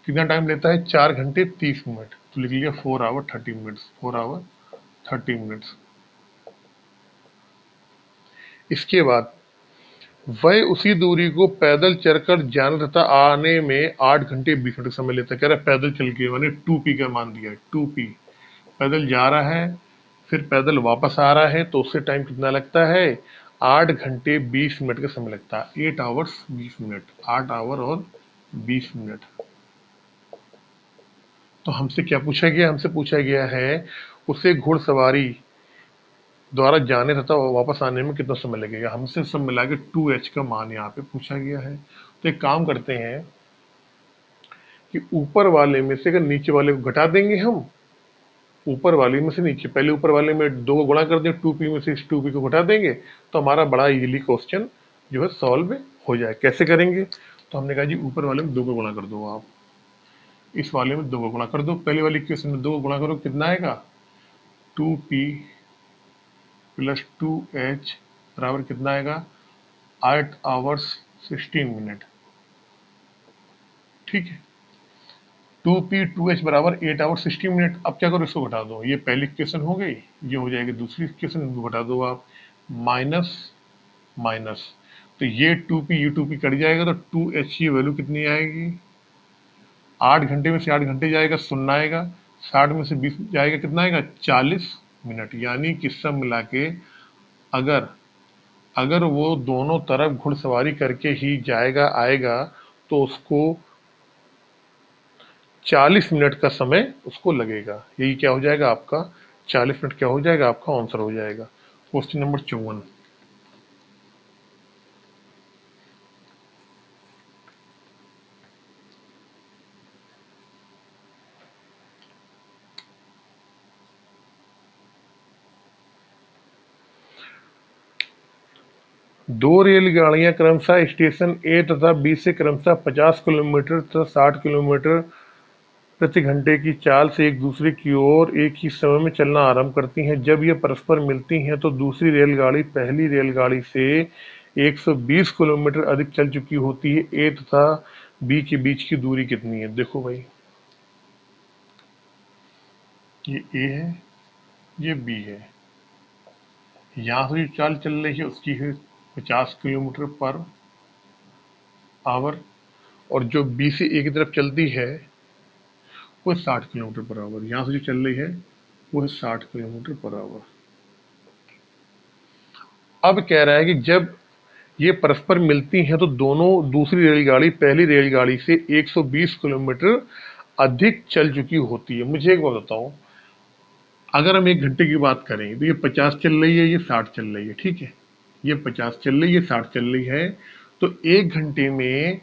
कितना टाइम लेता है, 4 घंटे 30 मिनट। तो लिख लिया 4 आवर 30 मिनट्स, 4 आवर 30 मिनट्स। इसके बाद वह उसी दूरी को पैदल चलकर जाने तथा आने में 8 घंटे 20 मिनट समय लेता है। कह रहा है पैदल चल के, मैंने 2p का मान दिया है, 2p। पैदल जा रहा है फिर पैदल वापस आ रहा है, तो उससे टाइम कितना लगता है, 8 घंटे 20 मिनट का समय लगता है, 8 आवर्स 20 मिनट, 8 आवर और 20 मिनट। तो हमसे क्या पूछा गया, हमसे पूछा गया है उसे घुड़सवारी द्वारा जाने तथा वापस आने में कितना समय लगेगा। हमसे सब मिला के 2h का मान यहाँ पे पूछा गया है। तो एक काम करते हैं कि ऊपर वाले में से अगर नीचे वाले को घटा देंगे, हम ऊपर वाले में से नीचे, पहले ऊपर वाले में 2 को गुणा कर दें, 2p में से इस 2p को घटा देंगे, तो हमारा बड़ा इजीली क्वेश्चन जो है सॉल्व हो जाए। कैसे करेंगे, तो हमने कहा जी ऊपर वाले में 2 को गुणा कर दो, आप इस वाले में 2 को गुणा कर दो, पहले वाली इक्वेशन में 2 को गुणा करो, कितना आएगा, 2p + 2h बराबर कितना आएगा, 8 आवर्स 16 मिनट। ठीक है, 2p 2h बराबर 8 आवर 16 मिनट। अब क्या करो, इसको घटा दो, ये पहली इक्वेशन हो गई, ये हो जाएगी दूसरी इक्वेशन, इनको घटा दो आप, माइनस माइनस, तो ये 2p ये 2p कट जाएगा, तो 2h की वैल्यू कितनी आएगी, 8 घंटे में से 8 घंटे जाएगा, 0 आएगा, 60 में से 20 जाएगा, कितना आएगा, 40 मिनट। यानी कि सब मिला के अगर अगर वो दोनों तरफ घुड़सवारी करके ही जाएगा आएगा, तो उसको 40 मिनट का समय उसको लगेगा। यही क्या हो जाएगा आपका, 40 मिनट क्या हो जाएगा, आपका आंसर हो जाएगा। क्वेश्चन नंबर 54, दो रेलगाड़ियां क्रमशः स्टेशन ए तथा बी से क्रमशः 50 किलोमीटर तथा 60 किलोमीटर प्रति घंटे की चाल से एक दूसरे की ओर एक ही समय में चलना आरंभ करती हैं। जब ये परस्पर मिलती हैं तो दूसरी रेलगाड़ी पहली रेलगाड़ी से 120 किलोमीटर अधिक चल चुकी होती है। ए तथा बी के बीच की दूरी कितनी है। देखो भाई, ये ए है, ये बी है, यहाँ से जो चाल चल रही है उसकी है 50 किलोमीटर पर आवर, और जो बी से ए की तरफ चलती है वो 60 किलोमीटर पर आवर। यहाँ से जो चल रही है वो है 60 किलोमीटर पर आवर। अब कह रहा है कि जब ये परस्पर मिलती हैं तो दोनों दूसरी रेलगाड़ी पहली रेलगाड़ी से 120 किलोमीटर अधिक चल चुकी होती है। मुझे एक बात बताओ, अगर हम 1 घंटे की बात करें तो ये 50 चल रही है, ये 60 चल रही है, ठीक है, ये 50 चल रही है, 60 चल रही है, तो 1 घंटे में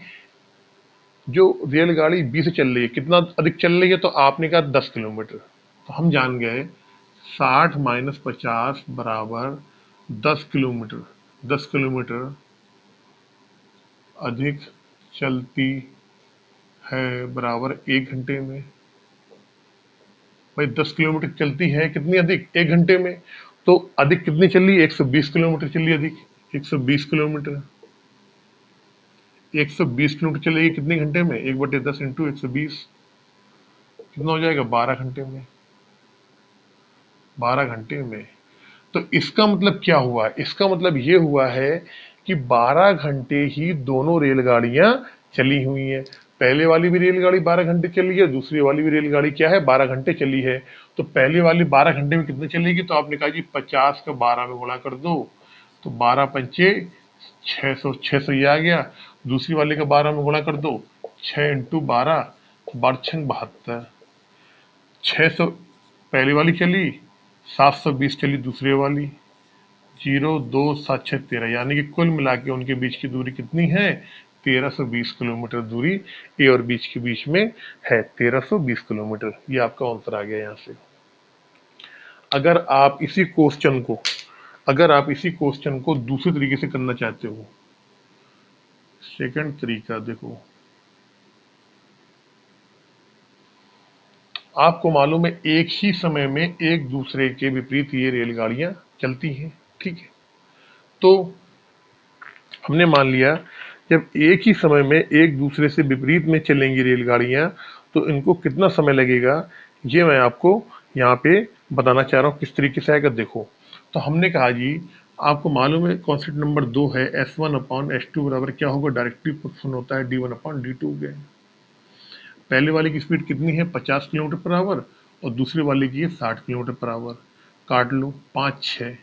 जो रेलगाड़ी बी से चल रही है कितना अधिक चल रही है, तो आपने कहा 10 किलोमीटर, तो हम जान गए 60 - 50 बराबर 10 किलोमीटर। 10 किलोमीटर अधिक चलती है बराबर 1 घंटे में। भाई 10 किलोमीटर चलती है कितनी अधिक, 1 घंटे में, तो अधिक कितनी चल रही है, 120 किलोमीटर चल रही है अधिक, 120 किलोमीटर। 120 किलोमीटर चलेगी कितने घंटे में? 1/10 इंटू 120, कितना हो जाएगा? 12 घंटे में। 12 घंटे में। तो इसका मतलब क्या हुआ? इसका मतलब ये हुआ है कि 12 घंटे ही दोनों रेलगाड़ियां चली हुई हैं। पहले वाली भी रेलगाड़ी 12 घंटे चली है, दूसरी वाली भी रेलगाड़ी क्या है? 12 घंटे चली है। तो पहले वाली 12 घंटे में कितने चलेगी? तो आपने कहा जी 50 का 12 में गुणा कर दो, तो 12 पंचे 600, 600 ये आ गया। दूसरी वाली का 12 में गुणा कर दो, 6 इंटू 12, 12×6 = 72। 600 पहली वाली चली, 720 चली दूसरी वाली, 0, 2, 7, 6, 13, यानी कि कुल मिला के उनके बीच की दूरी कितनी है? 1320 किलोमीटर दूरी ए और बीच के बीच में है, 1320 किलोमीटर। ये आपका आंसर आ गया यहाँ से। अगर आप इसी क्वेश्चन को दूसरे तरीके से करना चाहते हो, सेकंड तरीका देखो, आपको मालूम है एक ही समय में एक दूसरे के विपरीत ये रेलगाड़ियां चलती हैं, ठीक है? तो हमने मान लिया जब एक ही समय में एक दूसरे से विपरीत में चलेंगी रेलगाड़ियां, तो इनको कितना समय लगेगा, ये मैं आपको यहाँ पे बताना चाह रहा हूँ किस तरीके से आएगा। देखो, तो हमने कहा जी, आपको मालूम है कॉन्सेप्ट नंबर 2 है, S1/S2 बराबर क्या होगा? डायरेक्टली प्रोपोर्शनल होता है D1/D2 के। पहले वाले की स्पीड कितनी है? 50 किलोमीटर पर आवर, और दूसरे वाले की है 60 किलोमीटर पर आवर। काट लो, 5, 6।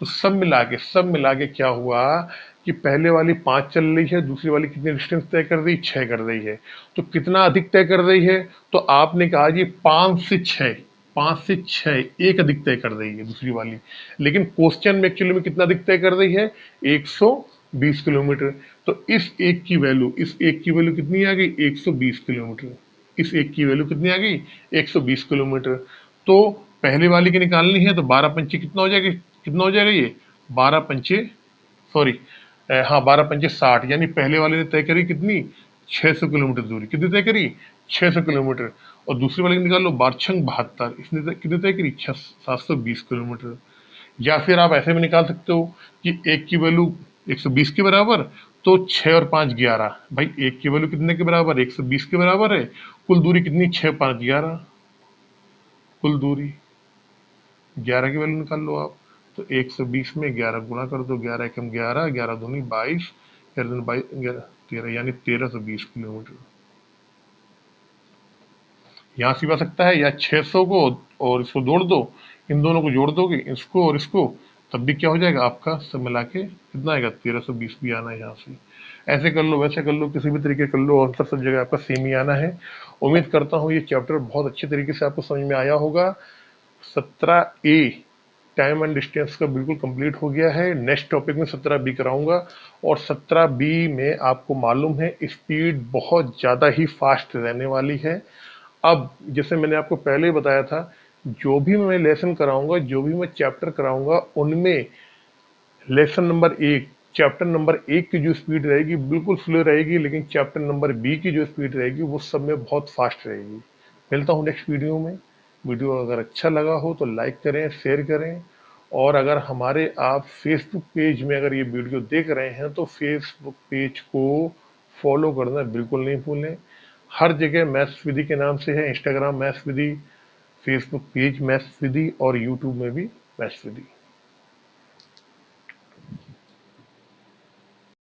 तो सब मिला के क्या हुआ कि पहले वाली 5 चल रही है, दूसरी वाली कितनी डिस्टेंस तय कर रही? 6 कर रही है। तो कितना अधिक तय कर रही है? तो आपने कहा जी 5 से 6 एक अधिक तय कर रही है दूसरी वाली। लेकिन क्वेश्चन में एक्चुअली में कितना अधिक तय कर रही है? 120 किलोमीटर। तो इस एक की वैल्यू कितनी आ गई? 120 किलोमीटर। इस एक की वैल्यू कितनी आ गई? 120 किलोमीटर। तो पहले वाली की निकालनी है, तो 12 पंचे कितना हो जाएगा? ये 12 पंचे, सॉरी, हाँ 12 पंचे 60, यानी पहले वाले ने तय करी कितनी? 600 किलोमीटर दूरी। कितनी तय करी? 600 किलोमीटर। और दूसरी वाले की निकाल लो, 12×72, इसने कितनी तय करी? 720 किलोमीटर। या फिर आप ऐसे भी निकाल सकते हो कि एक की वैल्यू 120 के बराबर, तो 6 और 5 11। भाई एक की वैल्यू कितने के बराबर? 120 के बराबर है। कुल दूरी कितनी? 6, 5, 11। कुल दूरी 11 की वैल्यू निकाल लो आप। तो 120 में 11 गुणा कर दो, 11 एकम 11, 11 दूनी 22, 11 दूनी 22, 11 13, यानी 1320 किलोमीटर। यहाँ से आ सकता है, या 600 को और इसको जोड़ दो, इन दोनों को जोड़ दोगे, इसको और इसको, तब भी क्या हो जाएगा आपका? सब मिला के कितना आएगा? 1320 भी आना है यहाँ से। ऐसे कर लो, वैसे कर लो, किसी भी तरीके कर लो, आंसर सब जगह आपका सेम ही आना है। उम्मीद करता हूँ ये चैप्टर बहुत अच्छे तरीके से आपको समझ में आया होगा। 17A टाइम एंड डिस्टेंस का बिल्कुल कंप्लीट हो गया है। नेक्स्ट टॉपिक में 17B कराऊंगा, और 17B में आपको मालूम है स्पीड बहुत ज़्यादा ही फास्ट रहने वाली है। अब जैसे मैंने आपको पहले ही बताया था, जो भी मैं लेसन कराऊंगा, जो भी मैं चैप्टर कराऊंगा, उनमें लेसन नंबर 1, चैप्टर नंबर 1 की जो स्पीड रहेगी बिल्कुल स्लो रहेगी, लेकिन चैप्टर नंबर B की जो स्पीड रहेगी वो सब में बहुत फास्ट रहेगी। मिलता हूँ नेक्स्ट वीडियो में। वीडियो अगर अच्छा लगा हो तो लाइक करें, शेयर करें, और अगर हमारे आप फेसबुक पेज में अगर ये वीडियो देख रहे हैं तो फेसबुक पेज को फॉलो करना बिल्कुल नहीं भूलें। हर जगह मैथ्स विधि के नाम से है, इंस्टाग्राम मैथ्स विधि, फेसबुक पेज मैथ्स विधि, और यूट्यूब में भी मैथ्स विधि।